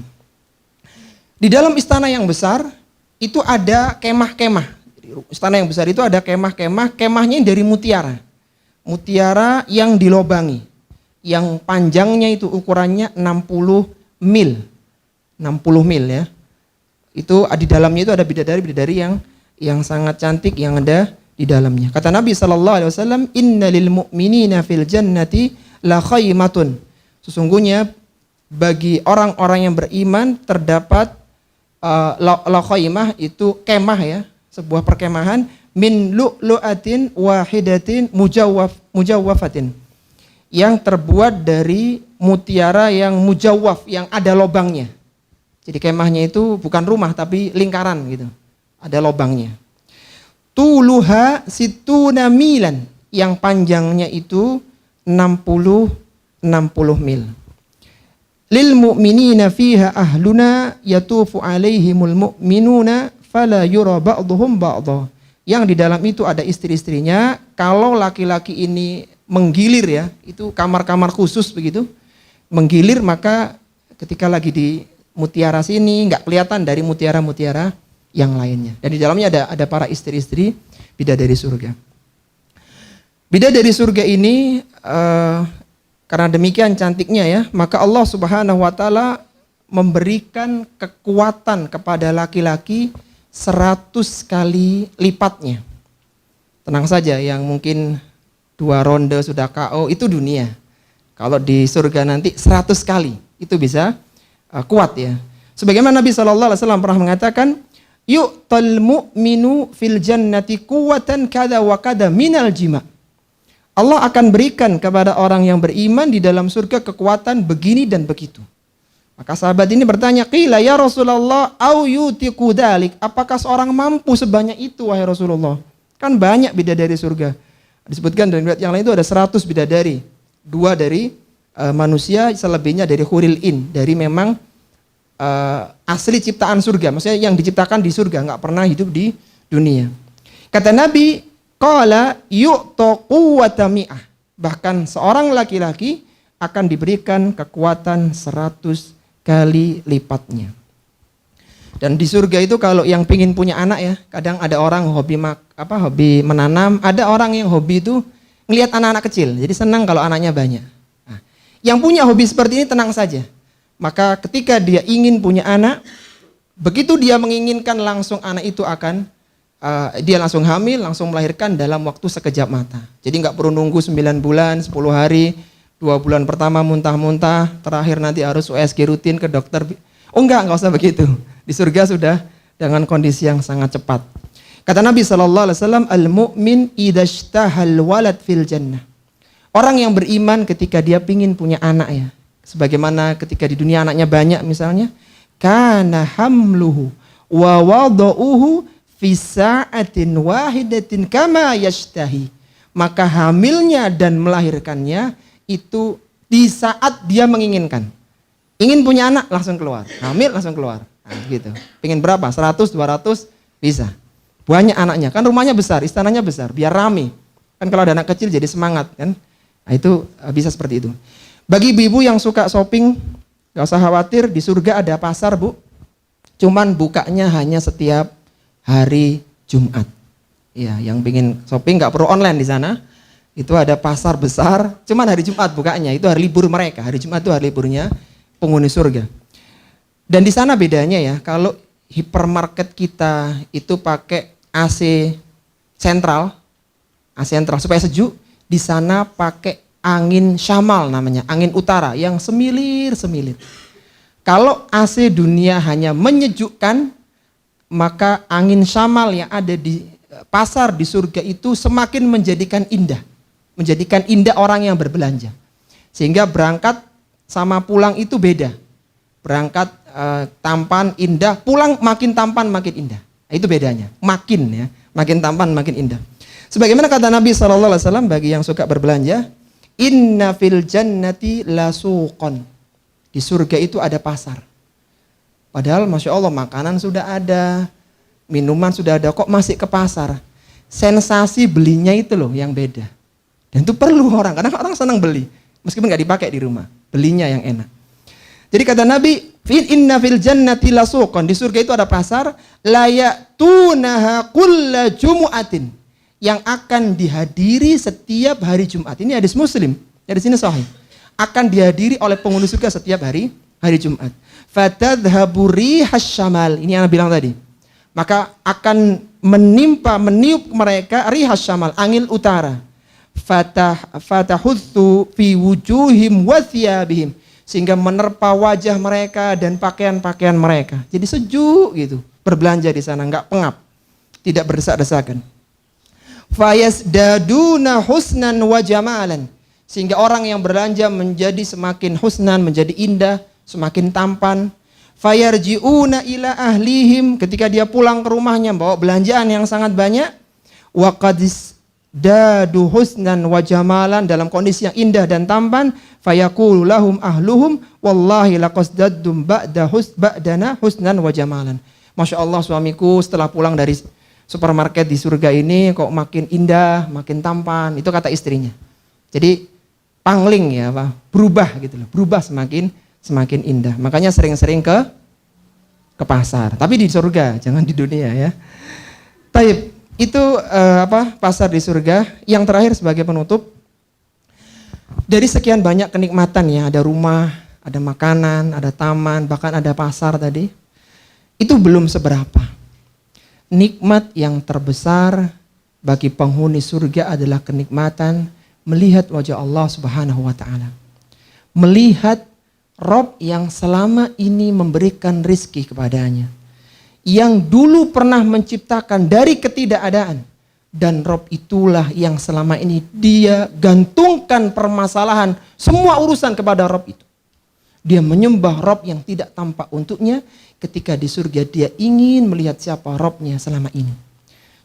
Speaker 1: Di dalam istana yang besar itu ada kemah-kemah. Istana yang besar itu ada kemah-kemah, kemahnya dari mutiara. Mutiara yang dilobangi. Yang panjangnya itu ukurannya 60 mil. 60 mil ya. Itu di dalamnya itu ada bidadari-bidadari yang sangat cantik yang ada di dalamnya. Kata Nabi SAW, innalil mu'minina fil jannati la khaymatun. Sesungguhnya bagi orang-orang yang beriman terdapat Lakhaimah itu kemah ya, sebuah perkemahan min lu'lu'atin wahidatin mujawwafatin, yang terbuat dari mutiara yang mujawwaf, yang ada lobangnya. Jadi kemahnya itu bukan rumah tapi lingkaran gitu, ada lobangnya. Tuluha situna milan, yang panjangnya itu 60 mil. Lil mu'minina fiha ahluna yatufu alaihimul mu'minuna fala yura ba'duhum ba'dha. Yang di dalam itu ada istri-istrinya. Kalau laki-laki ini menggilir ya, itu kamar-kamar khusus begitu. Menggilir, maka ketika lagi di mutiara sini nggak kelihatan dari mutiara-mutiara yang lainnya. Dan di dalamnya ada para istri-istri bidadari surga. Bidadari surga ini karena demikian cantiknya ya, maka Allah Subhanahu wa taala memberikan kekuatan kepada laki-laki 100 kali lipatnya. Tenang saja, yang mungkin 2 ronde sudah KO itu dunia. Kalau di surga nanti 100 kali itu bisa kuat ya. Sebagaimana Nabi SAW pernah mengatakan, yu'tal mu'minu fil jannati quwwatan kada wa kada minal jima'. Allah akan berikan kepada orang yang beriman di dalam surga kekuatan begini dan begitu. Maka sahabat ini bertanya, qila ya Rasulullah au yutiqu dzalik, apakah seorang mampu sebanyak itu wahai Rasulullah? Kan banyak bidadari surga. Disebutkan dalam riwayat yang lain itu ada 100 bidadari. 2 dari manusia, selebihnya dari huril in, dari memang asli ciptaan surga, maksudnya yang diciptakan di surga, nggak pernah hidup di dunia. Kata Nabi, qala yu'ta quwwata mi'ah, bahkan seorang laki-laki akan diberikan kekuatan 100 kali lipatnya. Dan di surga itu kalau yang pingin punya anak ya, kadang ada orang hobi menanam, ada orang yang hobi itu ngelihat anak-anak kecil, jadi senang kalau anaknya banyak. Nah, yang punya hobi seperti ini tenang saja. Maka ketika dia ingin punya anak, begitu dia menginginkan langsung anak itu akan dia langsung hamil, langsung melahirkan dalam waktu sekejap mata. Jadi nggak perlu nunggu 9 bulan, 10 hari, 2 bulan pertama muntah-muntah, terakhir nanti harus USG rutin ke dokter. Oh nggak usah begitu. Di surga sudah dengan kondisi yang sangat cepat. Kata Nabi SAW, al-mu'min idashtahal walad fil jannah. Orang yang beriman ketika dia pingin punya anak ya, sebagaimana ketika di dunia anaknya banyak misalnya, kana hamluhu wa wada'uhu fi sa'atin wahidatin kama yashtahi. Maka hamilnya dan melahirkannya itu di saat dia menginginkan. Ingin punya anak langsung keluar, hamil langsung keluar. Nah, gitu. Pengen berapa? 100, 200 bisa. Banyak anaknya, kan rumahnya besar, istananya besar, biar rame. Kan kalau ada anak kecil jadi semangat kan. Nah, itu bisa seperti itu. Bagi ibu-ibu yang suka shopping, gak usah khawatir, di surga ada pasar bu. Cuman bukanya hanya setiap hari Jumat. Ya, yang pengen shopping nggak perlu online di sana. Itu ada pasar besar, cuman hari Jumat bukanya. Itu hari libur mereka. Hari Jumat itu hari liburnya penghuni surga. Dan di sana bedanya ya, kalau hipermarket kita itu pakai AC sentral supaya sejuk, di sana pakai angin syamal namanya, angin utara yang semilir-semilir. Kalau AC dunia hanya menyejukkan, maka angin syamal yang ada di pasar di surga itu semakin menjadikan indah orang yang berbelanja. Sehingga berangkat sama pulang itu beda. Berangkat tampan indah, pulang makin tampan makin indah. Itu bedanya, makin tampan makin indah. Sebagaimana kata Nabi SAW bagi yang suka berbelanja, inna fil jannati lasuqon. Di surga itu ada pasar. Padahal Masya Allah makanan sudah ada, minuman sudah ada, kok masih ke pasar. Sensasi belinya itu loh yang beda. Dan itu perlu orang, karena orang senang beli. Meskipun gak dipakai di rumah, belinya yang enak. Jadi kata Nabi, inna fil jannati lasuqan, di surga itu ada pasar, layatunaha kulla jumu'atin, yang akan dihadiri setiap hari Jumat. Ini hadis Muslim, dari sini sahih. Akan dihadiri oleh penghuni surga setiap hari Jumat. Fatadhabu rihas syamal, ini yang bilang tadi. Maka akan meniup mereka rihas syamal, angin utara. Fatahuthu fi wujuhim wa thiyabihim, sehingga menerpa wajah mereka dan pakaian-pakaian mereka. Jadi sejuk gitu berbelanja di sana, nggak pengap, tidak berdesak-desakan. Fayasdaduna husnan wa jamalan, sehingga orang yang berbelanja menjadi semakin husnan, menjadi indah, semakin tampan. Fayarji'una ila ahlihim, ketika dia pulang ke rumahnya bawa belanjaan yang sangat banyak. Wa qadis dadu husnan wa jamalan, dalam kondisi yang indah dan tampan. Fayaqulu lahum ahluhum wallahi laqasdaddum ba'dana husnan wa jamalan. Masya Allah, suamiku setelah pulang dari supermarket di surga ini kok makin indah, makin tampan. Itu kata istrinya. Jadi pangling ya, berubah gitu loh, berubah semakin indah. Makanya sering-sering ke pasar. Tapi di surga, jangan di dunia ya. Taib, itu pasar di surga. Yang terakhir sebagai penutup, dari sekian banyak kenikmatan ya, ada rumah, ada makanan, ada taman, bahkan ada pasar tadi. Itu belum seberapa. Nikmat yang terbesar bagi penghuni surga adalah kenikmatan melihat wajah Allah Subhanahu wa taala. Melihat Rob yang selama ini memberikan rizki kepadanya, yang dulu pernah menciptakan dari ketidakadaan, dan Rob itulah yang selama ini dia gantungkan permasalahan semua urusan kepada Rob itu. Dia menyembah Rob yang tidak tampak untuknya. Ketika di surga dia ingin melihat siapa Robnya selama ini.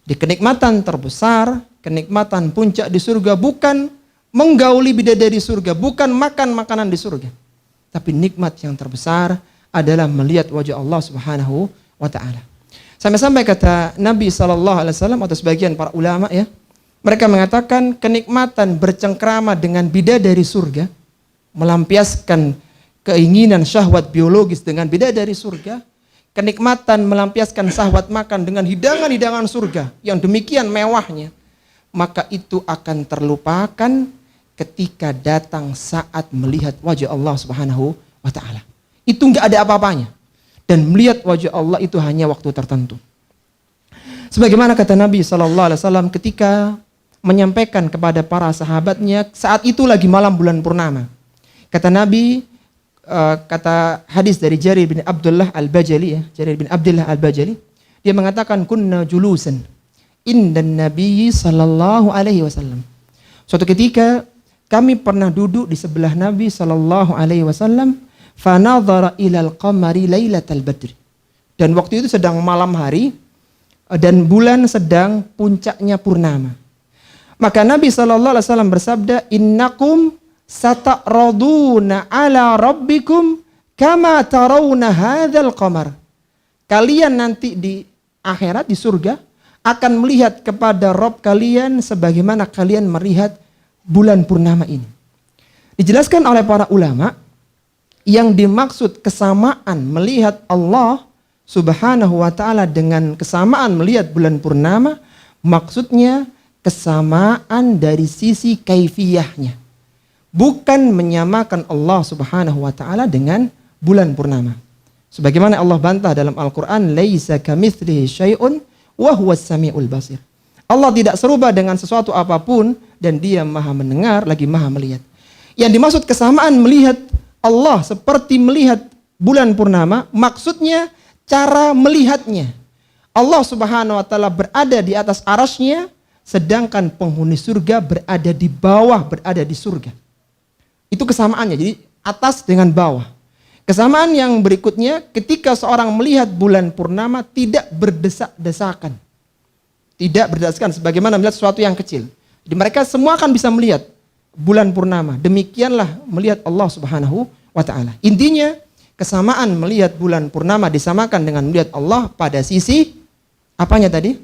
Speaker 1: Di kenikmatan terbesar, kenikmatan puncak di surga bukan menggauli bidadari surga, bukan makan makanan di surga. Tapi nikmat yang terbesar adalah melihat wajah Allah Subhanahu wa taala. Sampai-sampai kata Nabi SAW atau sebagian para ulama ya, mereka mengatakan kenikmatan bercengkrama dengan bidadari surga, melampiaskan keinginan syahwat biologis dengan bidadari surga, kenikmatan melampiaskan syahwat makan dengan hidangan-hidangan surga yang demikian mewahnya, maka itu akan terlupakan ketika datang saat melihat wajah Allah Subhanahu wa taala. Itu enggak ada apa-apanya. Dan melihat wajah Allah itu hanya waktu tertentu. Sebagaimana kata Nabi SAW ketika menyampaikan kepada para sahabatnya, saat itu lagi malam bulan purnama. Kata Nabi, kata hadis dari Jarir bin Abdullah Al-Bajali ya, Jarir bin Abdullah Al-Bajali, dia mengatakan kunna julusan indan Nabi sallallahu alaihi wasallam. Suatu ketika kami pernah duduk di sebelah Nabi sallallahu alaihi wasallam, fa nadhara ilal qamari lailatal badri. Dan waktu itu sedang malam hari dan bulan sedang puncaknya purnama. Maka Nabi sallallahu alaihi wasallam bersabda, innakum sata'raduna ala rabbikum kama tarawna hadzal qamar. Kalian nanti di akhirat, di surga, akan melihat kepada Rabb kalian sebagaimana kalian melihat bulan purnama ini. Dijelaskan oleh para ulama, yang dimaksud kesamaan melihat Allah Subhanahu wa taala dengan kesamaan melihat bulan purnama, maksudnya kesamaan dari sisi kaifiyahnya. Bukan menyamakan Allah Subhanahu wa taala dengan bulan purnama. Sebagaimana Allah bantah dalam Al-Qur'an, laisa kamitslihi syai'un wa huwas samiul basir. Allah tidak serupa dengan sesuatu apapun dan Dia Maha mendengar lagi Maha melihat. Yang dimaksud kesamaan melihat Allah seperti melihat bulan purnama, maksudnya cara melihatnya. Allah Subhanahu wa taala berada di atas arasy-Nya, sedangkan penghuni surga berada di bawah, berada di surga. Itu kesamaannya, jadi atas dengan bawah. Kesamaan yang berikutnya, ketika seorang melihat bulan purnama tidak berdesak-desakan. Tidak berdesak-desakan, sebagaimana melihat sesuatu yang kecil. Jadi mereka semua akan bisa melihat bulan purnama. Demikianlah melihat Allah Subhanahu wa ta'ala. Intinya, kesamaan melihat bulan purnama disamakan dengan melihat Allah pada sisi, apanya tadi?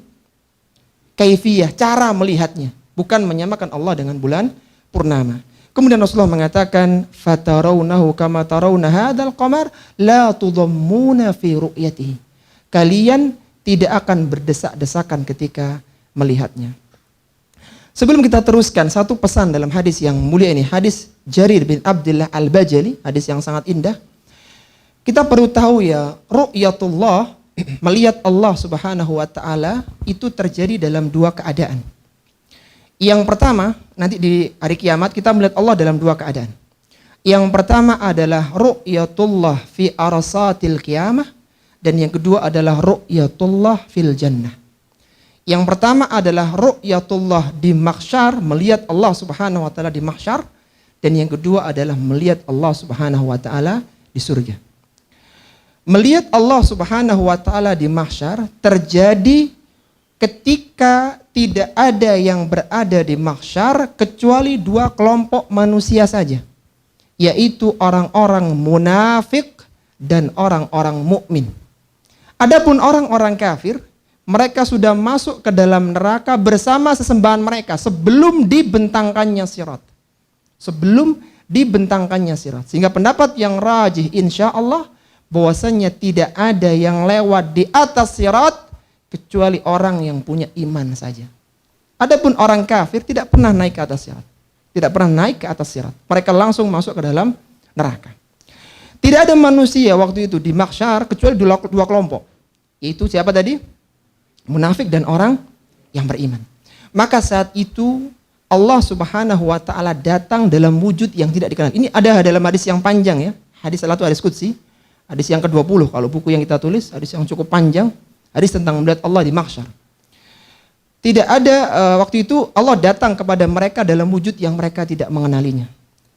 Speaker 1: Kaifiyah, cara melihatnya. Bukan menyamakan Allah dengan bulan purnama. Kemudian Rasulullah mengatakan, fatarawnahu kama tarawna hadzal qamar la tudammuna fi ru'yatihi. Kalian tidak akan berdesak-desakan ketika melihatnya. Sebelum kita teruskan, satu pesan dalam hadis yang mulia ini, hadis Jarir bin Abdullah Al-Bajali, hadis yang sangat indah. Kita perlu tahu ya, ru'yatullah, melihat Allah Subhanahu wa taala itu terjadi dalam dua keadaan. Yang pertama, nanti di hari kiamat kita melihat Allah dalam dua keadaan. Yang pertama adalah ru'yatullah fi arsatil qiyamah, dan yang kedua adalah ru'yatullah fil jannah. Yang pertama adalah ru'yatullah di mahsyar, melihat Allah Subhanahu wa taala di mahsyar, dan yang kedua adalah melihat Allah Subhanahu wa taala di surga. Melihat Allah Subhanahu wa taala di mahsyar terjadi ketika tidak ada yang berada di mahsyar kecuali dua kelompok manusia saja, yaitu orang-orang munafik dan orang-orang mukmin. Adapun orang-orang kafir, mereka sudah masuk ke dalam neraka bersama sesembahan mereka sebelum dibentangkannya sirat. Sebelum dibentangkannya sirat. Sehingga pendapat yang rajih insya Allah bahwasanya tidak ada yang lewat di atas sirat kecuali orang yang punya iman saja. Adapun orang kafir tidak pernah naik ke atas sirat. Tidak pernah naik ke atas sirat. Mereka langsung masuk ke dalam neraka. Tidak ada manusia waktu itu di mahsyar kecuali dua kelompok. Yaitu siapa tadi? Munafik dan orang yang beriman. Maka saat itu Allah Subhanahu wa taala datang dalam wujud yang tidak dikenal. Ini ada dalam hadis yang panjang ya. Hadis salah satu hadis qudsi. Hadis yang ke-20 kalau buku yang kita tulis, hadis yang cukup panjang, hadis tentang melihat Allah di mahsyar. Tidak ada waktu itu Allah datang kepada mereka dalam wujud yang mereka tidak mengenalinya.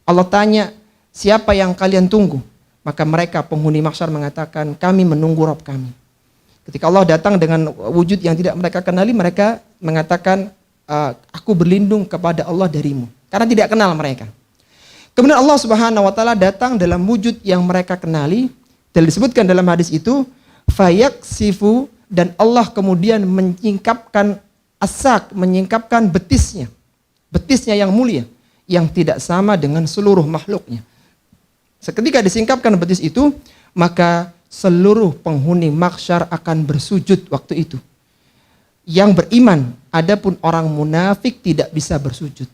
Speaker 1: Allah tanya, siapa yang kalian tunggu? Maka mereka penghuni mahsyar mengatakan, kami menunggu Rabb kami. Ketika Allah datang dengan wujud yang tidak mereka kenali, mereka mengatakan, aku berlindung kepada Allah darimu. Karena tidak kenal mereka. Kemudian Allah Subhanahu wa taala datang dalam wujud yang mereka kenali. Dan disebutkan dalam hadis itu, fayaksifu, dan Allah kemudian menyingkapkan asak, menyingkapkan betisnya. Betisnya yang mulia, yang tidak sama dengan seluruh makhluknya. Seketika disingkapkan betis itu, maka seluruh penghuni mahsyar akan bersujud waktu itu. Yang beriman, adapun orang munafik tidak bisa bersujud.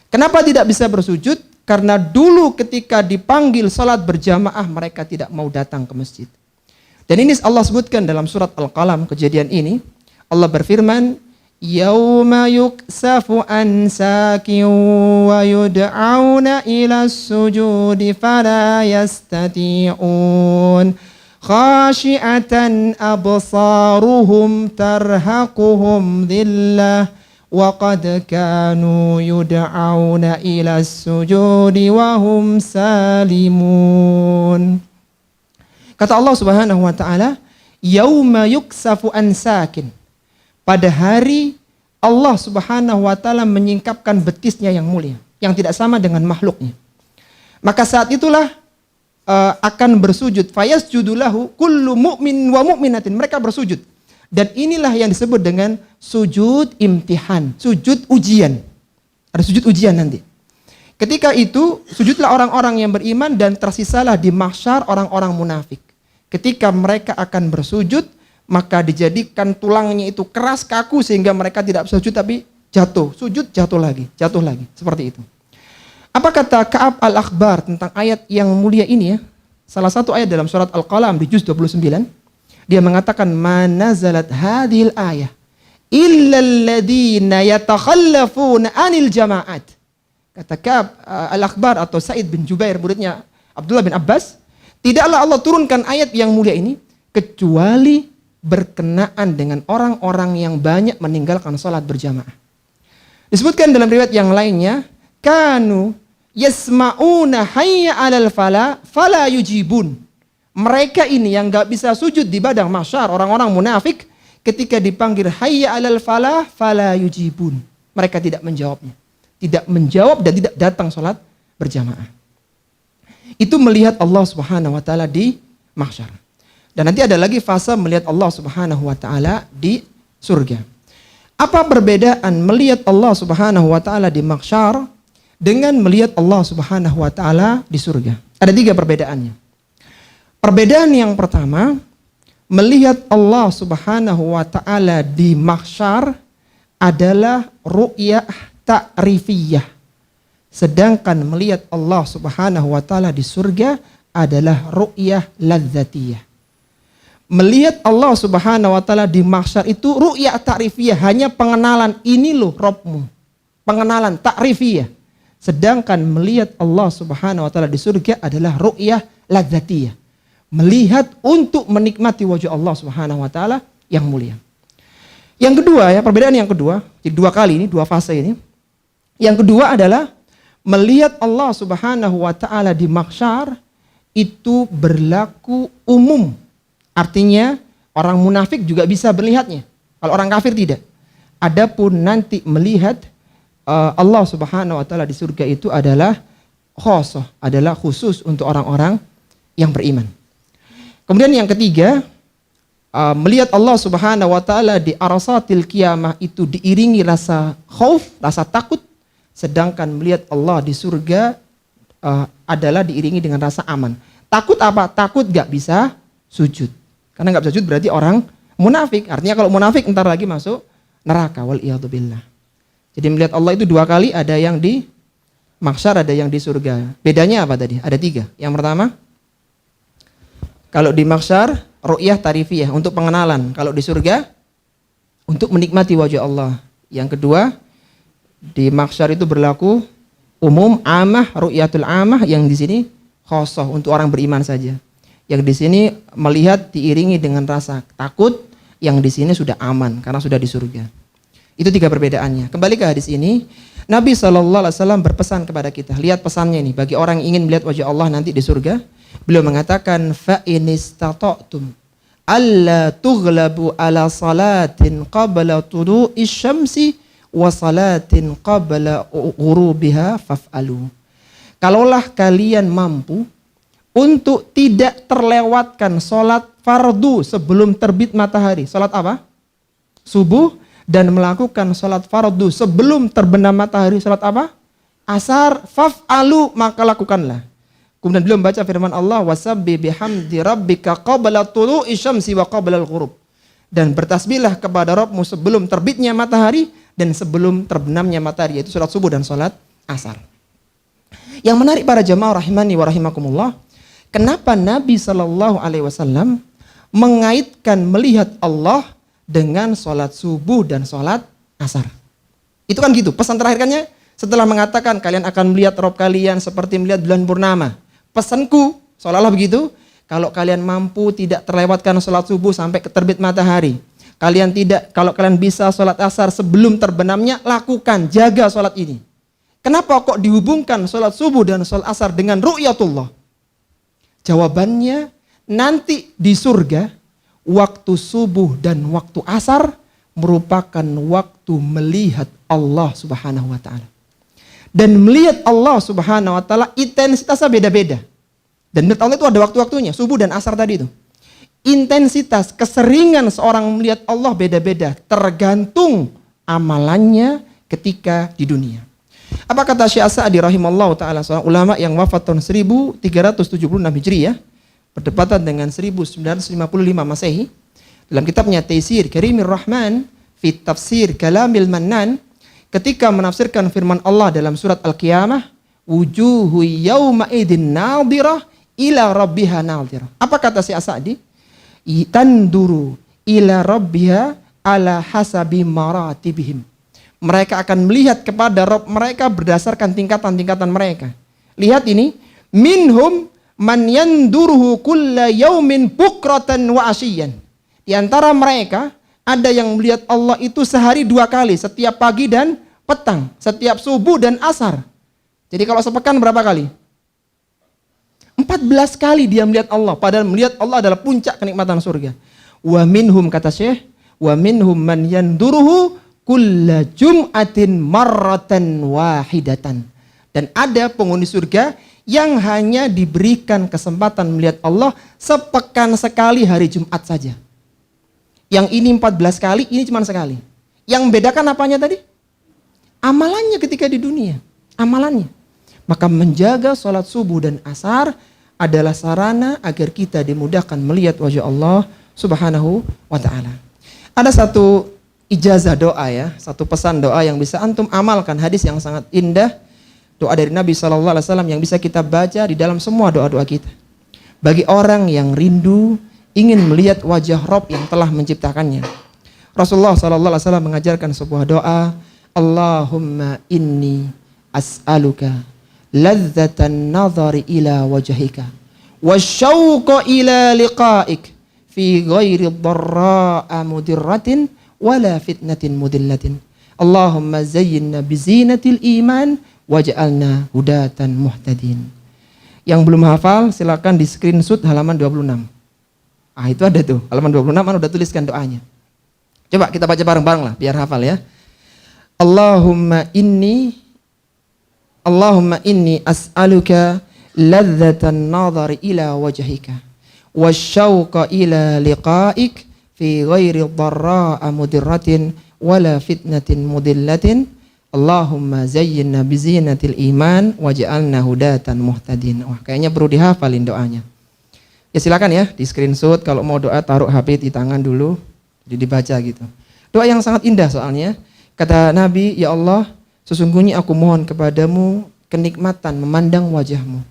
Speaker 1: Kenapa tidak bisa bersujud? Karena dulu ketika dipanggil salat berjamaah mereka tidak mau datang ke masjid. Dan ini Allah sebutkan dalam surat Al-Qalam kejadian ini. Allah berfirman, "Yauma yuksafu an sakin wa yud'auna ila sujudi fala yastati'un. Khashi'atan absaruhum tarhaquhum dhillah. وَقَدْ كَانُوا يُدْعَوْنَ إِلَى السُّجُودِ وَهُمْ سَالِمُونَ. Kata Allah Subhanahu wa taala, yauma yuksafu an sakin. Pada hari Allah Subhanahu wa taala menyingkapkan betisnya yang mulia, yang tidak sama dengan makhluknya. Maka saat itulah akan bersujud, fayasjudu lahu kullu mu'min wa mu'minatin. Mereka bersujud. Dan inilah yang disebut dengan sujud imtihan, sujud ujian. Ada sujud ujian nanti. Ketika itu, sujudlah orang-orang yang beriman dan tersisalah di mahsyar orang-orang munafik. Ketika mereka akan bersujud, maka dijadikan tulangnya itu keras, kaku, sehingga mereka tidak bisa sujud tapi jatuh. Sujud, jatuh lagi, seperti itu. Apa kata Ka'ab al-Akhbar tentang ayat yang mulia ini ya? Salah satu ayat dalam surat Al-Qalam di juz 29. Dia mengatakan, manazalat hadhil ayah illa alladhina yatakhallafuna anil jama'at. Kata Ka'ab al-Akhbar atau Sa'id bin Jubair, muridnya Abdullah bin Abbas, tidaklah Allah turunkan ayat yang mulia ini kecuali berkenaan dengan orang-orang yang banyak meninggalkan salat berjamaah. Disebutkan dalam riwayat yang lainnya, kanu yasma'una hayya 'alal fala fala yujibun. Mereka ini yang gak bisa sujud di padang mahsyar, orang-orang munafik, ketika dipanggil hayya 'alal falah fala yujibun. Mereka tidak menjawabnya. Tidak menjawab dan tidak datang salat berjamaah. Itu melihat Allah Subhanahu wa taala di mahsyar. Dan nanti ada lagi fase melihat Allah Subhanahu wa taala di surga. Apa perbedaan melihat Allah Subhanahu wa taala di mahsyar dengan melihat Allah Subhanahu wa taala di surga? Ada 3 perbedaannya. Perbedaan yang pertama, melihat Allah Subhanahu wa taala di mahsyar adalah ru'yah ta'rifiyah. Sedangkan melihat Allah Subhanahu wa taala di surga adalah ru'yah ladzatiyah. Melihat Allah Subhanahu wa taala di mahsyar itu ru'yah ta'rifiyah, hanya pengenalan, ini loh Rabbmu. Pengenalan ta'rifiyah. Sedangkan melihat Allah Subhanahu wa taala di surga adalah ru'yah ladzatiyah. Melihat untuk menikmati wajah Allah Subhanahu wa taala yang mulia. Yang kedua ya, perbedaan yang kedua, jadi dua kali ini, dua fase ini. Yang kedua adalah melihat Allah Subhanahu wa taala di mahsyar itu berlaku umum. Artinya orang munafik juga bisa melihatnya. Kalau orang kafir tidak. Adapun nanti melihat Allah Subhanahu wa taala di surga itu adalah khosoh, adalah khusus untuk orang-orang yang beriman. Kemudian yang ketiga, melihat Allah Subhanahu wa taala di arasatil qiyamah itu diiringi rasa khauf, rasa takut, sedangkan melihat Allah di surga adalah diiringi dengan rasa aman. Takut apa? Takut gak bisa sujud. Karena gak bisa sujud berarti orang munafik. Artinya kalau munafik ntar lagi masuk neraka. Wal'iyadzubillah. Jadi melihat Allah itu dua kali, ada yang di mahsyar, ada yang di surga. Bedanya apa tadi? Ada tiga. Yang pertama, kalau di mahsyar, ru'yah tarifiyah, untuk pengenalan. Kalau di surga, untuk menikmati wajah Allah. Yang kedua, di mahsyar itu berlaku umum, amah, ru'yatul amah, yang di sini khosoh, untuk orang beriman saja. Yang di sini melihat diiringi dengan rasa takut, yang di sini sudah aman, karena sudah di surga. Itu tiga perbedaannya. Kembali ke hadis ini, Nabi SAW berpesan kepada kita. Lihat pesannya ini, bagi orang yang ingin melihat wajah Allah nanti di surga. Beliau mengatakan, فَإِنِ اسْتَطَعْتُمْ أَلَّا تُغْلَبُوا عَلَى صَلَاةٍ قَبْلَ طُلُوعِ الشَّمْسِ وَصَلَاةٍ قَبْلَ غُرُوبِهَا فَافْعَلُوا. Kalaulah kalian mampu untuk tidak terlewatkan sholat fardu sebelum terbit matahari. Sholat apa? Subuh. Dan melakukan sholat fardu sebelum terbenam matahari. Sholat apa? Asar. Faf'alu, maka lakukanlah. Kemudian beliau membaca firman Allah, wasabbi bihamdi rabbika qabla tulu'i syamsi wa qabla al-ghurub. Dan bertasbihlah kepada Rabbmu sebelum terbitnya matahari dan sebelum terbenamnya matahari, yaitu sholat subuh dan sholat asar. Yang menarik para jamaah rahimani wa rahimakumullah, kenapa Nabi SAW mengaitkan melihat Allah dengan sholat subuh dan sholat asar? Itu kan gitu, pesan terakhirnya setelah mengatakan kalian akan melihat Rabb kalian seperti melihat bulan purnama. Pesanku seolah-olah begitu, kalau kalian mampu tidak terlewatkan sholat subuh sampai ke terbit matahari. Kalau kalian bisa sholat asar sebelum terbenamnya, lakukan, jaga sholat ini. Kenapa kok dihubungkan sholat subuh dan sholat asar dengan ru'yatullah? Jawabannya, nanti di surga, waktu subuh dan waktu asar merupakan waktu melihat Allah Subhanahu wa taala. Dan melihat Allah Subhanahu wa taala intensitasnya beda-beda. Dan melihat Allah itu ada waktu-waktunya, subuh dan asar tadi itu. Intensitas, keseringan seorang melihat Allah beda-beda, tergantung amalannya ketika di dunia. Apa kata Syekh As-Sa'di rahimallahu taala, seorang ulama yang wafat tahun 1376 Hijriah, berdepatan dengan 1955 Masehi, dalam kitabnya Taisir Karimir Rahman fi Tafsir Kalamil Mannan, ketika menafsirkan firman Allah dalam surat Al-Qiyamah, wujuhu yawma idin nadhirah ila rabbiha nadhirah. Apa kata si As-Sa'di? Tanduru ila rabbiha ala hasabi maratibihim. Mereka akan melihat kepada Rabb mereka berdasarkan tingkatan-tingkatan mereka. Lihat ini, minhum man yanduruhu kulla yaumin bukratan wa asyiyan. Di antara mereka ada yang melihat Allah itu sehari dua kali, setiap pagi dan petang, setiap subuh dan asar. Jadi kalau sepekan berapa kali? 14 kali dia melihat Allah, padahal melihat Allah adalah puncak kenikmatan surga. Wa minhum, kata Syekh, wa minhum man yanduruhu kulla jum'atin marratan wahidatan. Dan ada penghuni surga yang hanya diberikan kesempatan melihat Allah sepekan sekali hari Jumat saja. Yang ini 14 kali, ini cuma sekali. Yang membedakan apanya tadi? Amalannya ketika di dunia. Amalannya. Maka menjaga sholat subuh dan asar adalah sarana agar kita dimudahkan melihat wajah Allah Subhanahu wa ta'ala. Ada satu ijazah doa ya, satu pesan doa yang bisa antum amalkan, hadis yang sangat indah, doa dari Nabi SAW yang bisa kita baca di dalam semua doa-doa kita. Bagi orang yang rindu ingin melihat wajah Rabb yang telah menciptakannya. Rasulullah SAW mengajarkan sebuah doa, Allahumma inni as'aluka ladzatan nadhari ila wajhika wasyauqa ila liqa'ik fi ghairi dharra'a mudirratin wala fitnatin mudillatin. Allahumma zayyinna bizinatil iman waj'alna hudatan muhtadin. Yang belum hafal silakan di screenshot halaman 26. Itu ada tuh, halaman 26 udah tuliskan doanya. Coba kita baca bareng-bareng lah biar hafal ya. Allahumma inni as'aluka ladzatan nadhari ila wajhika wasyauqa ila liqa'ik fi ghairi dharra'a mudirratin wala fitnatin mudillatin. Allahumma zayyinna bizinatil iman waj'alna hudatan muhtadin. Wah, kayaknya perlu dihafalin doanya. Ya silakan ya di screenshot, kalau mau doa taruh HP di tangan dulu, jadi dibaca gitu. Doa yang sangat indah soalnya. Kata Nabi, ya Allah, sesungguhnya aku mohon kepadamu kenikmatan memandang wajahmu.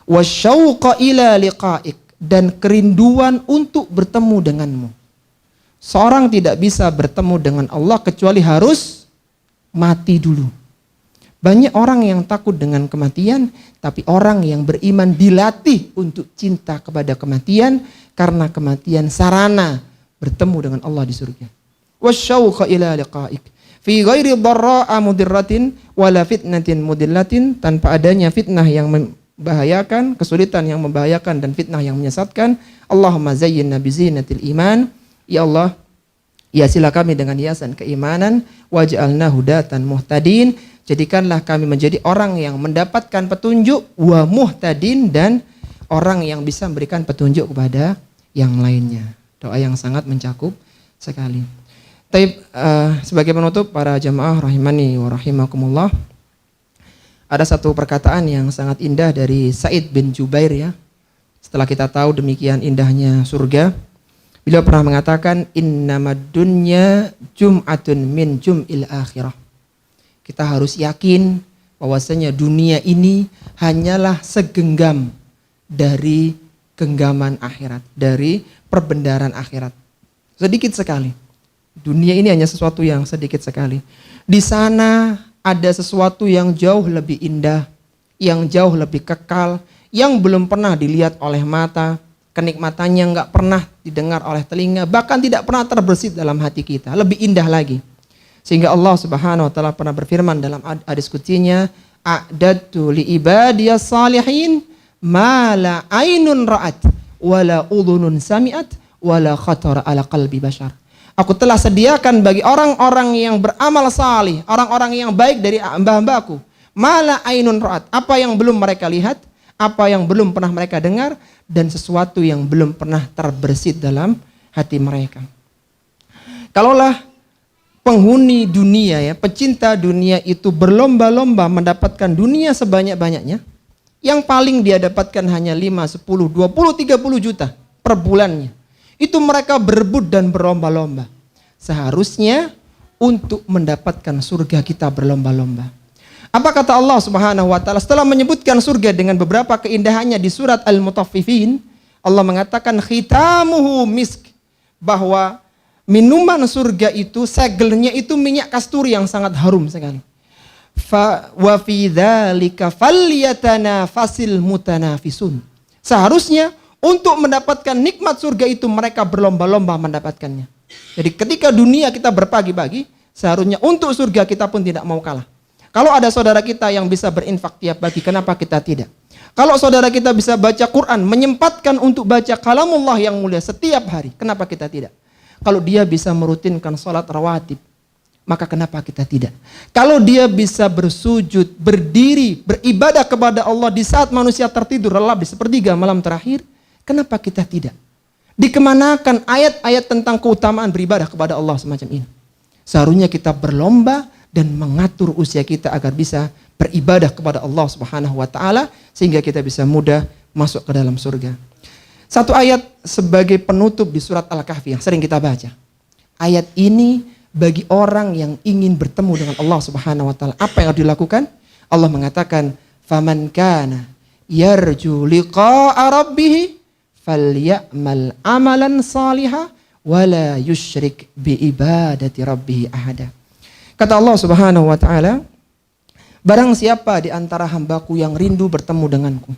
Speaker 1: Wasyauqa ila liqa'ik, dan kerinduan untuk bertemu denganmu. Seorang tidak bisa bertemu dengan Allah kecuali harus mati dulu. Banyak orang yang takut dengan kematian, tapi orang yang beriman dilatih untuk cinta kepada kematian, karena kematian sarana bertemu dengan Allah di surga. Wasyauqa ila liqa'ik fi ghairi dharra'a mudirratin wala fitnatin mudillatin, tanpa adanya fitnah yang membahayakan, kesulitan yang membahayakan, dan fitnah yang menyesatkan. Allahumma zayyinna bizinatil iman. Ya Allah, hiasilah kami dengan hiasan keimanan, waj'alna hudatan muhtadin, jadikanlah kami menjadi orang yang mendapatkan petunjuk, wa muhtadin, dan orang yang bisa memberikan petunjuk kepada yang lainnya. Doa yang sangat mencakup sekali. Sebagai penutup para jamaah rahimani wa rahimakumullah, ada satu perkataan yang sangat indah dari Sa'id bin Jubair ya. Setelah kita tahu demikian indahnya surga, beliau pernah mengatakan, innamad dunya jum'atun min jum'il akhirah. Kita harus yakin bahwasanya dunia ini hanyalah segenggam dari genggaman akhirat, dari perbendaharaan akhirat. Sedikit sekali. Dunia ini hanya sesuatu yang sedikit sekali. Di sana ada sesuatu yang jauh lebih indah, yang jauh lebih kekal, yang belum pernah dilihat oleh mata, kenikmatannya nggak pernah didengar oleh telinga, bahkan tidak pernah terbersit dalam hati kita. Lebih indah lagi. Sehingga Allah Subhanahu wa taala pernah berfirman dalam hadis qutsinya, a'dadtu li ibadiyas salihin ma la ainun ra'at wala udhunun sami'at wala khatara ala qalbi bashar. Aku telah sediakan bagi orang-orang yang beramal salih, orang-orang yang baik dari hamba-hambaku, ma la ainun ra'at, apa yang belum mereka lihat, apa yang belum pernah mereka dengar, dan sesuatu yang belum pernah terbersit dalam hati mereka. Kalaulah penghuni dunia ya, pecinta dunia itu berlomba-lomba mendapatkan dunia sebanyak-banyaknya, yang paling dia dapatkan hanya 5, 10, 20, 30 juta per bulannya. Itu mereka berebut dan berlomba-lomba. Seharusnya untuk mendapatkan surga kita berlomba-lomba. Apa kata Allah Subhanahu wa taala setelah menyebutkan surga dengan beberapa keindahannya di surat Al-Mutaffifin? Allah mengatakan khitamuhu misk, bahwa minuman surga itu segelnya itu minyak kasturi yang sangat harum sekali. Wa fi dzalika falyatanafasil mutanafisun. Seharusnya untuk mendapatkan nikmat surga itu mereka berlomba-lomba mendapatkannya. Jadi ketika dunia kita berpagi-pagi, seharusnya untuk surga kita pun tidak mau kalah. Kalau ada saudara kita yang bisa berinfak tiap pagi, kenapa kita tidak? Kalau saudara kita bisa baca Quran, menyempatkan untuk baca kalamullah yang mulia setiap hari, kenapa kita tidak? Kalau dia bisa merutinkan sholat rawatib, maka kenapa kita tidak? Kalau dia bisa bersujud, berdiri, beribadah kepada Allah di saat manusia tertidur lelap di sepertiga malam terakhir, kenapa kita tidak? Dikemanakan ayat-ayat tentang keutamaan beribadah kepada Allah semacam ini? Seharusnya kita berlomba dan mengatur usia kita agar bisa beribadah kepada Allah Subhanahu wa taala sehingga kita bisa mudah masuk ke dalam surga. Satu ayat sebagai penutup di surat Al-Kahfi yang sering kita baca. Ayat ini bagi orang yang ingin bertemu dengan Allah Subhanahu wa taala, apa yang harus dilakukan? Allah mengatakan, "Faman kana yarju liqa'a rabbih falyamal amalan salihah wala yusyrik bi ibadati rabbih ahada." Kata Allah Subhanahu wa taala, Barang siapa di antara hambaku yang rindu bertemu denganku,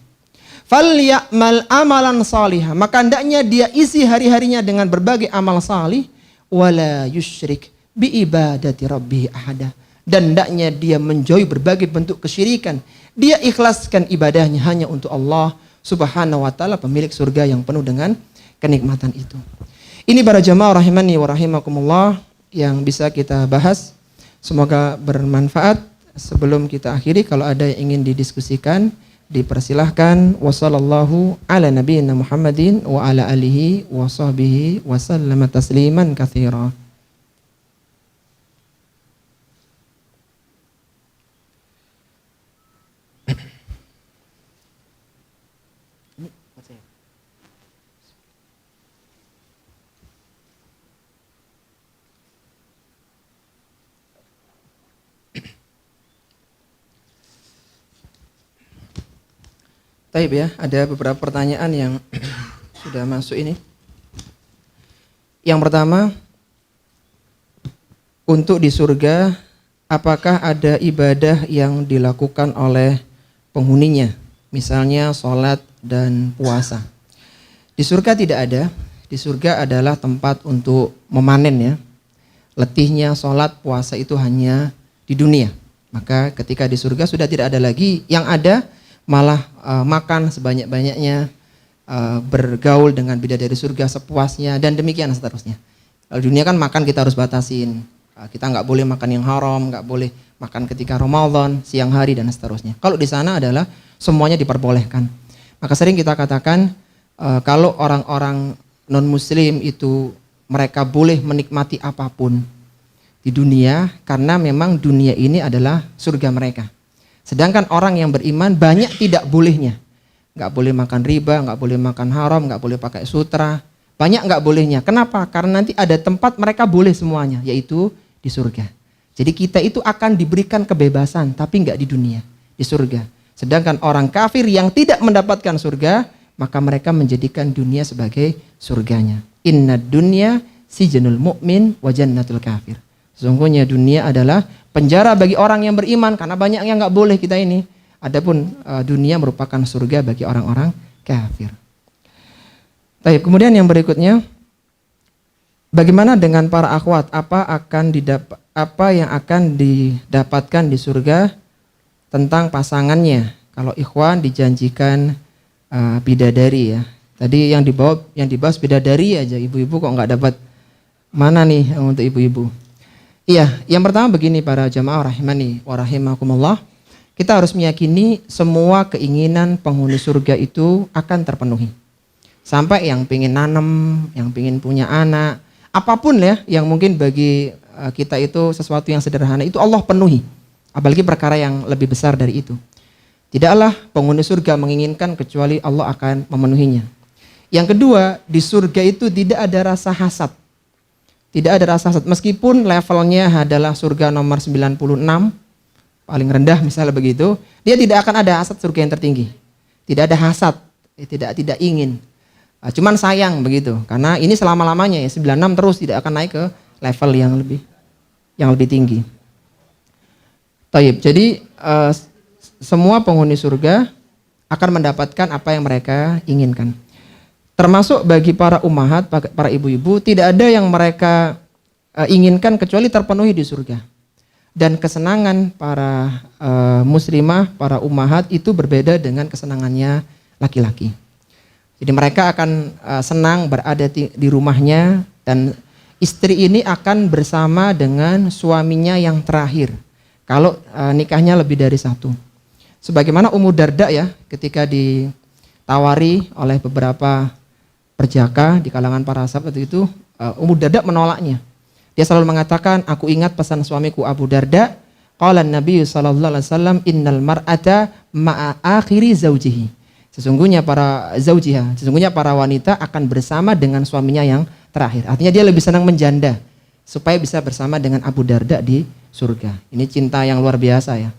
Speaker 1: falya'mal amalan salihah, maka hendaknya dia isi hari-harinya dengan berbagai amal salih, wala yusyrik bi ibadati rabbih ahada, dan hendaknya dia menjauhi berbagai bentuk kesyirikan. Dia ikhlaskan ibadahnya hanya untuk Allah Subhanahu wa taala, pemilik surga yang penuh dengan kenikmatan itu. Ini para jamaah rahimani wa rahimakumullah yang bisa kita bahas. Semoga bermanfaat. Sebelum kita akhiri, kalau ada yang ingin didiskusikan, dipersilahkan. Wassallallahu ala nabiyyina Muhammadin wa ala alihi wa sahbihi wa sallama tasliman katsira. Taib ya, ada beberapa pertanyaan yang sudah masuk ini. Yang pertama, untuk di surga, apakah ada ibadah yang dilakukan oleh penghuninya? Misalnya sholat dan puasa. Di surga tidak ada. Di surga adalah tempat untuk memanen ya. Letihnya sholat, puasa itu hanya di dunia. Maka ketika di surga sudah tidak ada lagi. Yang ada malah makan sebanyak-banyaknya, bergaul dengan bidadari surga sepuasnya, dan demikian seterusnya. Kalau dunia kan makan kita harus batasin, kita nggak boleh makan yang haram, nggak boleh makan ketika Ramadan, siang hari, dan seterusnya. Kalau di sana adalah semuanya diperbolehkan. Maka sering kita katakan kalau orang-orang non muslim itu mereka boleh menikmati apapun di dunia karena memang dunia ini adalah surga mereka. Sedangkan orang yang beriman banyak tidak bolehnya. Nggak boleh makan riba, nggak boleh makan haram, nggak boleh pakai sutra. Banyak nggak bolehnya. Kenapa? Karena nanti ada tempat mereka boleh semuanya, yaitu di surga. Jadi kita itu akan diberikan kebebasan, tapi nggak di dunia, di surga. Sedangkan orang kafir yang tidak mendapatkan surga, maka mereka menjadikan dunia sebagai surganya. Inna dunya sijnul mu'min wa jannatul kafir. Sesungguhnya dunia adalah penjara bagi orang yang beriman, karena banyak yang nggak boleh kita ini. Adapun dunia merupakan surga bagi orang-orang kafir. Baik, kemudian yang berikutnya, bagaimana dengan para akhwat? Apa yang akan didapatkan di surga tentang pasangannya? Kalau ikhwan dijanjikan bidadari ya. Tadi yang dibahas bidadari aja, ibu-ibu kok nggak dapat. Mana nih untuk ibu-ibu? Iya, yang pertama begini para jamaah rahimani wa rahimakumullah. Kita harus meyakini semua keinginan penghuni surga itu akan terpenuhi. Sampai yang pengen nanam, yang pengen punya anak, apapun ya yang mungkin bagi kita itu sesuatu yang sederhana itu Allah penuhi. Apalagi perkara yang lebih besar dari itu. Tidaklah penghuni surga menginginkan kecuali Allah akan memenuhinya. Yang kedua, di surga itu tidak ada rasa hasad. Tidak ada rasa hasad, meskipun levelnya adalah surga nomor 96, paling rendah misalnya begitu, dia tidak akan ada hasad surga yang tertinggi. Tidak ada hasad, tidak ingin. Cuman sayang begitu, karena ini selama-lamanya ya, 96 terus tidak akan naik ke level yang lebih tinggi. Taib, jadi semua penghuni surga akan mendapatkan apa yang mereka inginkan. Termasuk bagi para ummahat, para ibu-ibu, tidak ada yang mereka inginkan kecuali terpenuhi di surga. Dan kesenangan para muslimah, para ummahat itu berbeda dengan kesenangannya laki-laki. Jadi mereka akan senang berada di rumahnya, dan istri ini akan bersama dengan suaminya yang terakhir. Kalau nikahnya lebih dari satu. Sebagaimana Ummu Darda ya, ketika ditawari oleh beberapa perjaka di kalangan para sahabat itu, Ummu Darda menolaknya. Dia selalu mengatakan, aku ingat pesan suamiku Abu Darda, qala Nabi sallallahu alaihi wasallam, innal mar'ata ma'a akhiri zaujihi. Sesungguhnya para wanita akan bersama dengan suaminya yang terakhir. Artinya dia lebih senang menjanda supaya bisa bersama dengan Abu Darda di surga. Ini cinta yang luar biasa ya.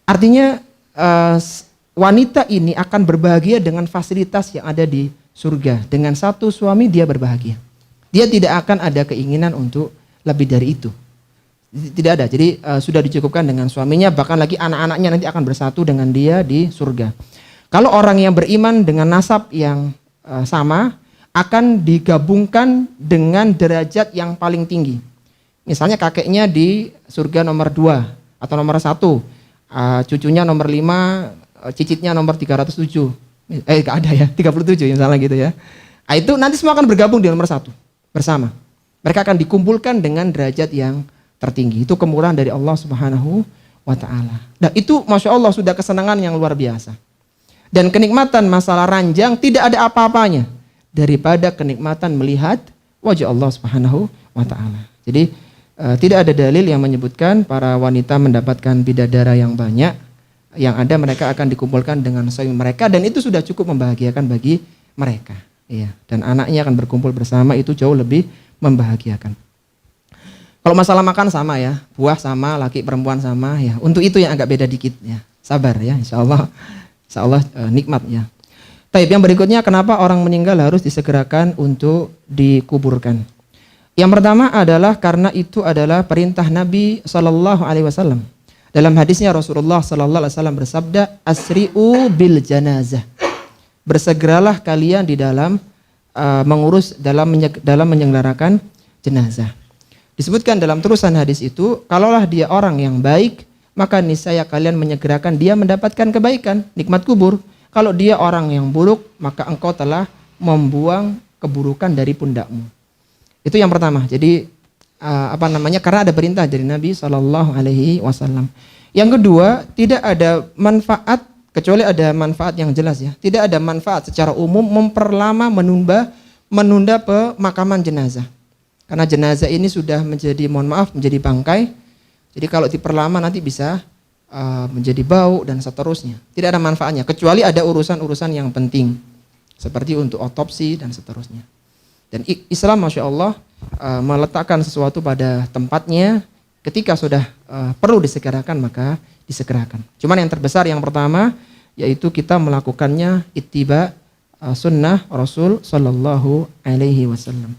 Speaker 1: Artinya wanita ini akan berbahagia dengan fasilitas yang ada di surga. Dengan satu suami dia berbahagia. Dia tidak akan ada keinginan untuk lebih dari itu. Tidak ada. Jadi sudah dicukupkan dengan suaminya, bahkan lagi anak-anaknya nanti akan bersatu dengan dia di surga. Kalau orang yang beriman dengan nasab yang sama akan digabungkan dengan derajat yang paling tinggi. Misalnya kakeknya di surga nomor 2 atau nomor 1, cucunya nomor 5, cicitnya nomor 307. Enggak ada ya, 37 misalnya gitu ya. Nah, itu nanti semua akan bergabung di nomor 1 bersama. Mereka akan dikumpulkan dengan derajat yang tertinggi. Itu kemurahan dari Allah Subhanahu wa taala. Dan itu Masya Allah sudah kesenangan yang luar biasa. Dan kenikmatan masalah ranjang tidak ada apa-apanya daripada kenikmatan melihat wajah Allah Subhanahu wa taala. Jadi tidak ada dalil yang menyebutkan para wanita mendapatkan bidadara yang banyak. Yang ada mereka akan dikumpulkan dengan suami mereka, dan itu sudah cukup membahagiakan bagi mereka. Iya. Dan anaknya akan berkumpul bersama, itu jauh lebih membahagiakan. Kalau masalah makan sama ya, buah sama, laki perempuan sama ya. Untuk itu yang agak beda dikit ya. Sabar ya, insya Allah nikmat ya. Taib, yang berikutnya, kenapa orang meninggal harus disegerakan untuk dikuburkan? Yang pertama adalah karena itu adalah perintah Nabi SAW. Dalam hadisnya Rasulullah SAW bersabda, asri'u bil janazah. Bersegeralah kalian di dalam mengurus, dalam menyelenggarakan jenazah. Disebutkan dalam terusan hadis itu, kalaulah dia orang yang baik, maka niscaya kalian menyegerakan dia mendapatkan kebaikan, nikmat kubur. Kalau dia orang yang buruk, maka engkau telah membuang keburukan dari pundakmu. Itu yang pertama. Jadi karena ada perintah dari Nabi SAW. Yang kedua, tidak ada manfaat kecuali ada manfaat yang jelas ya. Tidak ada manfaat secara umum memperlama, menunda pemakaman jenazah. Karena jenazah ini sudah menjadi, menjadi bangkai. Jadi kalau diperlama nanti bisa menjadi bau dan seterusnya. Tidak ada manfaatnya kecuali ada urusan-urusan yang penting seperti untuk otopsi dan seterusnya. Dan Islam Masya Allah meletakkan sesuatu pada tempatnya. Ketika sudah perlu disegerakan, maka disegerakan. Cuman yang terbesar yang pertama yaitu kita melakukannya ittiba sunnah Rasul Sallallahu Alaihi Wasallam.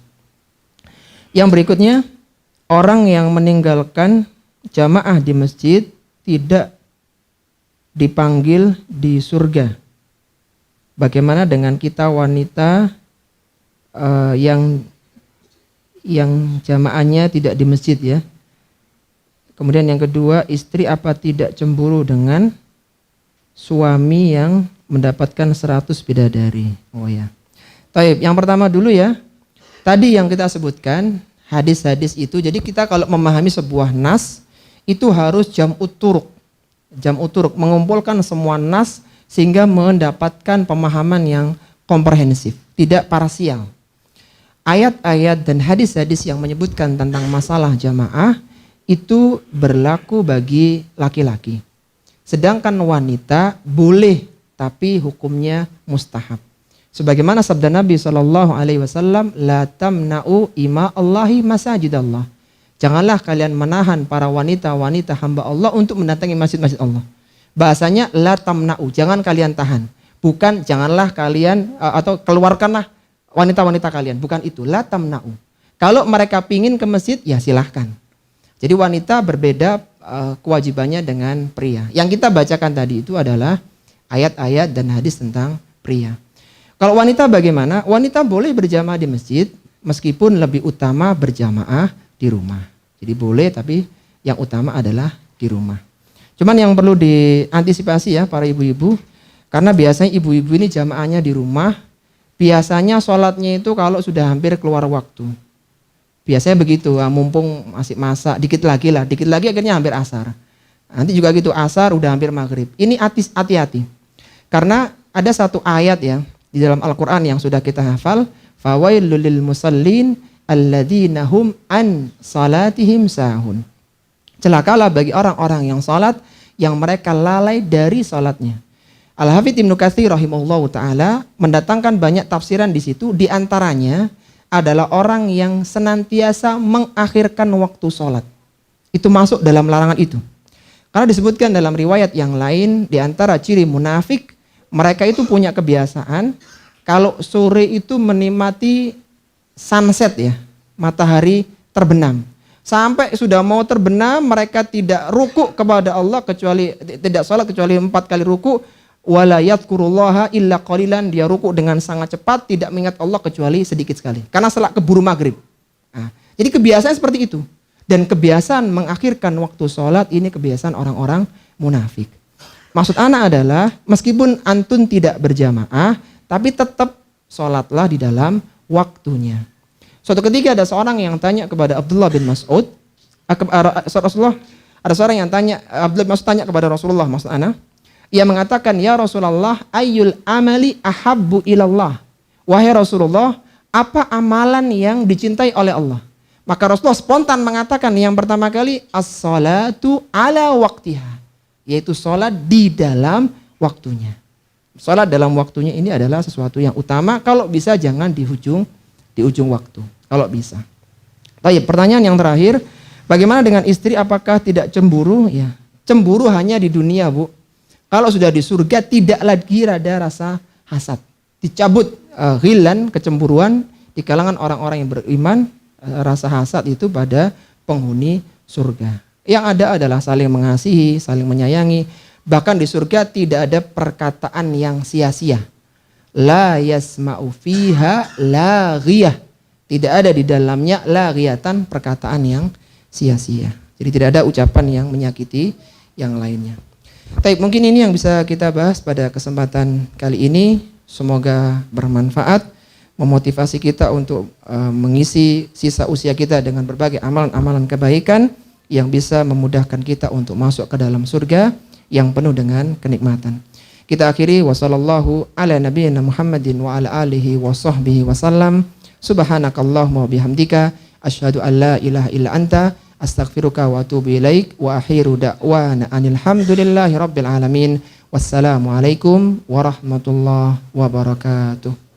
Speaker 1: Yang berikutnya, orang yang meninggalkan jamaah di masjid tidak dipanggil di surga. Bagaimana dengan kita wanita yang jamaahnya tidak di masjid ya. Kemudian yang kedua, istri apa tidak cemburu dengan suami yang mendapatkan 100 bidadari? Oh ya. Taib, yang pertama dulu ya. Tadi yang kita sebutkan hadis-hadis itu, jadi kita kalau memahami sebuah nas itu harus jam'ut turuq. Jam'ut turuq mengumpulkan semua nas sehingga mendapatkan pemahaman yang komprehensif, tidak parsial. Ayat-ayat dan hadis-hadis yang menyebutkan tentang masalah jamaah itu berlaku bagi laki-laki. Sedangkan wanita boleh tapi hukumnya mustahab. Sebagaimana sabda Nabi SAW, la tamna'u ima Allahi masajidallah. Janganlah kalian menahan para wanita-wanita hamba Allah untuk mendatangi masjid-masjid Allah. Bahasanya la tamna'u, jangan kalian tahan. Bukan janganlah kalian atau keluarkanlah wanita-wanita kalian, bukan itu. La tamna'u. Kalau mereka pingin ke masjid, ya silahkan. Jadi wanita berbeda kewajibannya dengan pria. Yang kita bacakan tadi itu adalah ayat-ayat dan hadis tentang pria. Kalau wanita bagaimana? Wanita boleh berjamaah di masjid, meskipun lebih utama berjamaah di rumah. Jadi boleh, tapi yang utama adalah di rumah. Cuman yang perlu diantisipasi ya para ibu-ibu, karena biasanya ibu-ibu ini jamaahnya di rumah, biasanya sholatnya itu kalau sudah hampir keluar waktu. Biasanya begitu, mumpung masih masak, dikit lagi akhirnya hampir asar. Nanti juga gitu, asar udah hampir maghrib. Ini hati-hati. Karena ada satu ayat ya di dalam Al-Quran yang sudah kita hafal, fawailul lil musallin alladzina hum an salatihim sahun. Celakalah bagi orang-orang yang salat yang mereka lalai dari salatnya. Al-Hafidz Ibnu Katsir rahimahullahu taala mendatangkan banyak tafsiran di situ, di antaranya adalah orang yang senantiasa mengakhirkan waktu salat. Itu masuk dalam larangan itu. Karena disebutkan dalam riwayat yang lain, di antara ciri munafik, mereka itu punya kebiasaan kalau sore itu menikmati sunset ya, matahari terbenam. Sampai sudah mau terbenam, mereka tidak ruku kepada Allah kecuali tidak salat kecuali 4 kali ruku. Wala yadhkurullaha illa qalilan, dia ruku dengan sangat cepat, tidak mengingat Allah kecuali sedikit sekali. Karena salat keburu maghrib. Nah, jadi kebiasaan seperti itu. Dan kebiasaan mengakhirkan waktu sholat ini kebiasaan orang-orang munafik. Maksud ana adalah meskipun antun tidak berjamaah, tapi tetap sholatlah di dalam waktunya. Suatu ketika ada seorang yang tanya kepada Abdullah bin Mas'ud, Rasulullah, ada seorang yang tanya, Abdullah bin Mas'ud tanya kepada Rasulullah, maksud ana, ia mengatakan, ya Rasulullah, ayyul amali ahabbu ilallah. Wahai Rasulullah, apa amalan yang dicintai oleh Allah? Maka Rasulullah spontan mengatakan yang pertama kali, as-salatu ala waktiha. Yaitu sholat di dalam waktunya. Sholat dalam waktunya ini adalah sesuatu yang utama. Kalau bisa jangan di ujung waktu. Kalau bisa. Baik, pertanyaan yang terakhir, bagaimana dengan istri, apakah tidak cemburu? Ya, cemburu hanya di dunia, Bu. Kalau sudah di surga tidak lagi ada rasa hasad. Dicabut ghilan, kecemburuan di kalangan orang-orang yang beriman, rasa hasad itu pada penghuni surga. Yang ada adalah saling mengasihi, saling menyayangi. Bahkan di surga tidak ada perkataan yang sia-sia. La yasma'u fiha laghiyah. Tidak ada di dalamnya laghiyatan, perkataan yang sia-sia. Jadi tidak ada ucapan yang menyakiti yang lainnya. Baik, mungkin ini yang bisa kita bahas pada kesempatan kali ini. Semoga bermanfaat, memotivasi kita untuk mengisi sisa usia kita dengan berbagai amalan-amalan kebaikan yang bisa memudahkan kita untuk masuk ke dalam surga yang penuh dengan kenikmatan. Kita akhiri wassallallahu ala nabiyyina Muhammadin wa ala alihi wa sahbihi wasallam. Subhanakallahumma wa bihamdika asyhadu an la ilaha illa anta astaghfiruka wa atubu ilaik wa akhiru da'wana anil hamdulillahi rabbil alamin. Wassalamualaikum warahmatullahi wabarakatuh.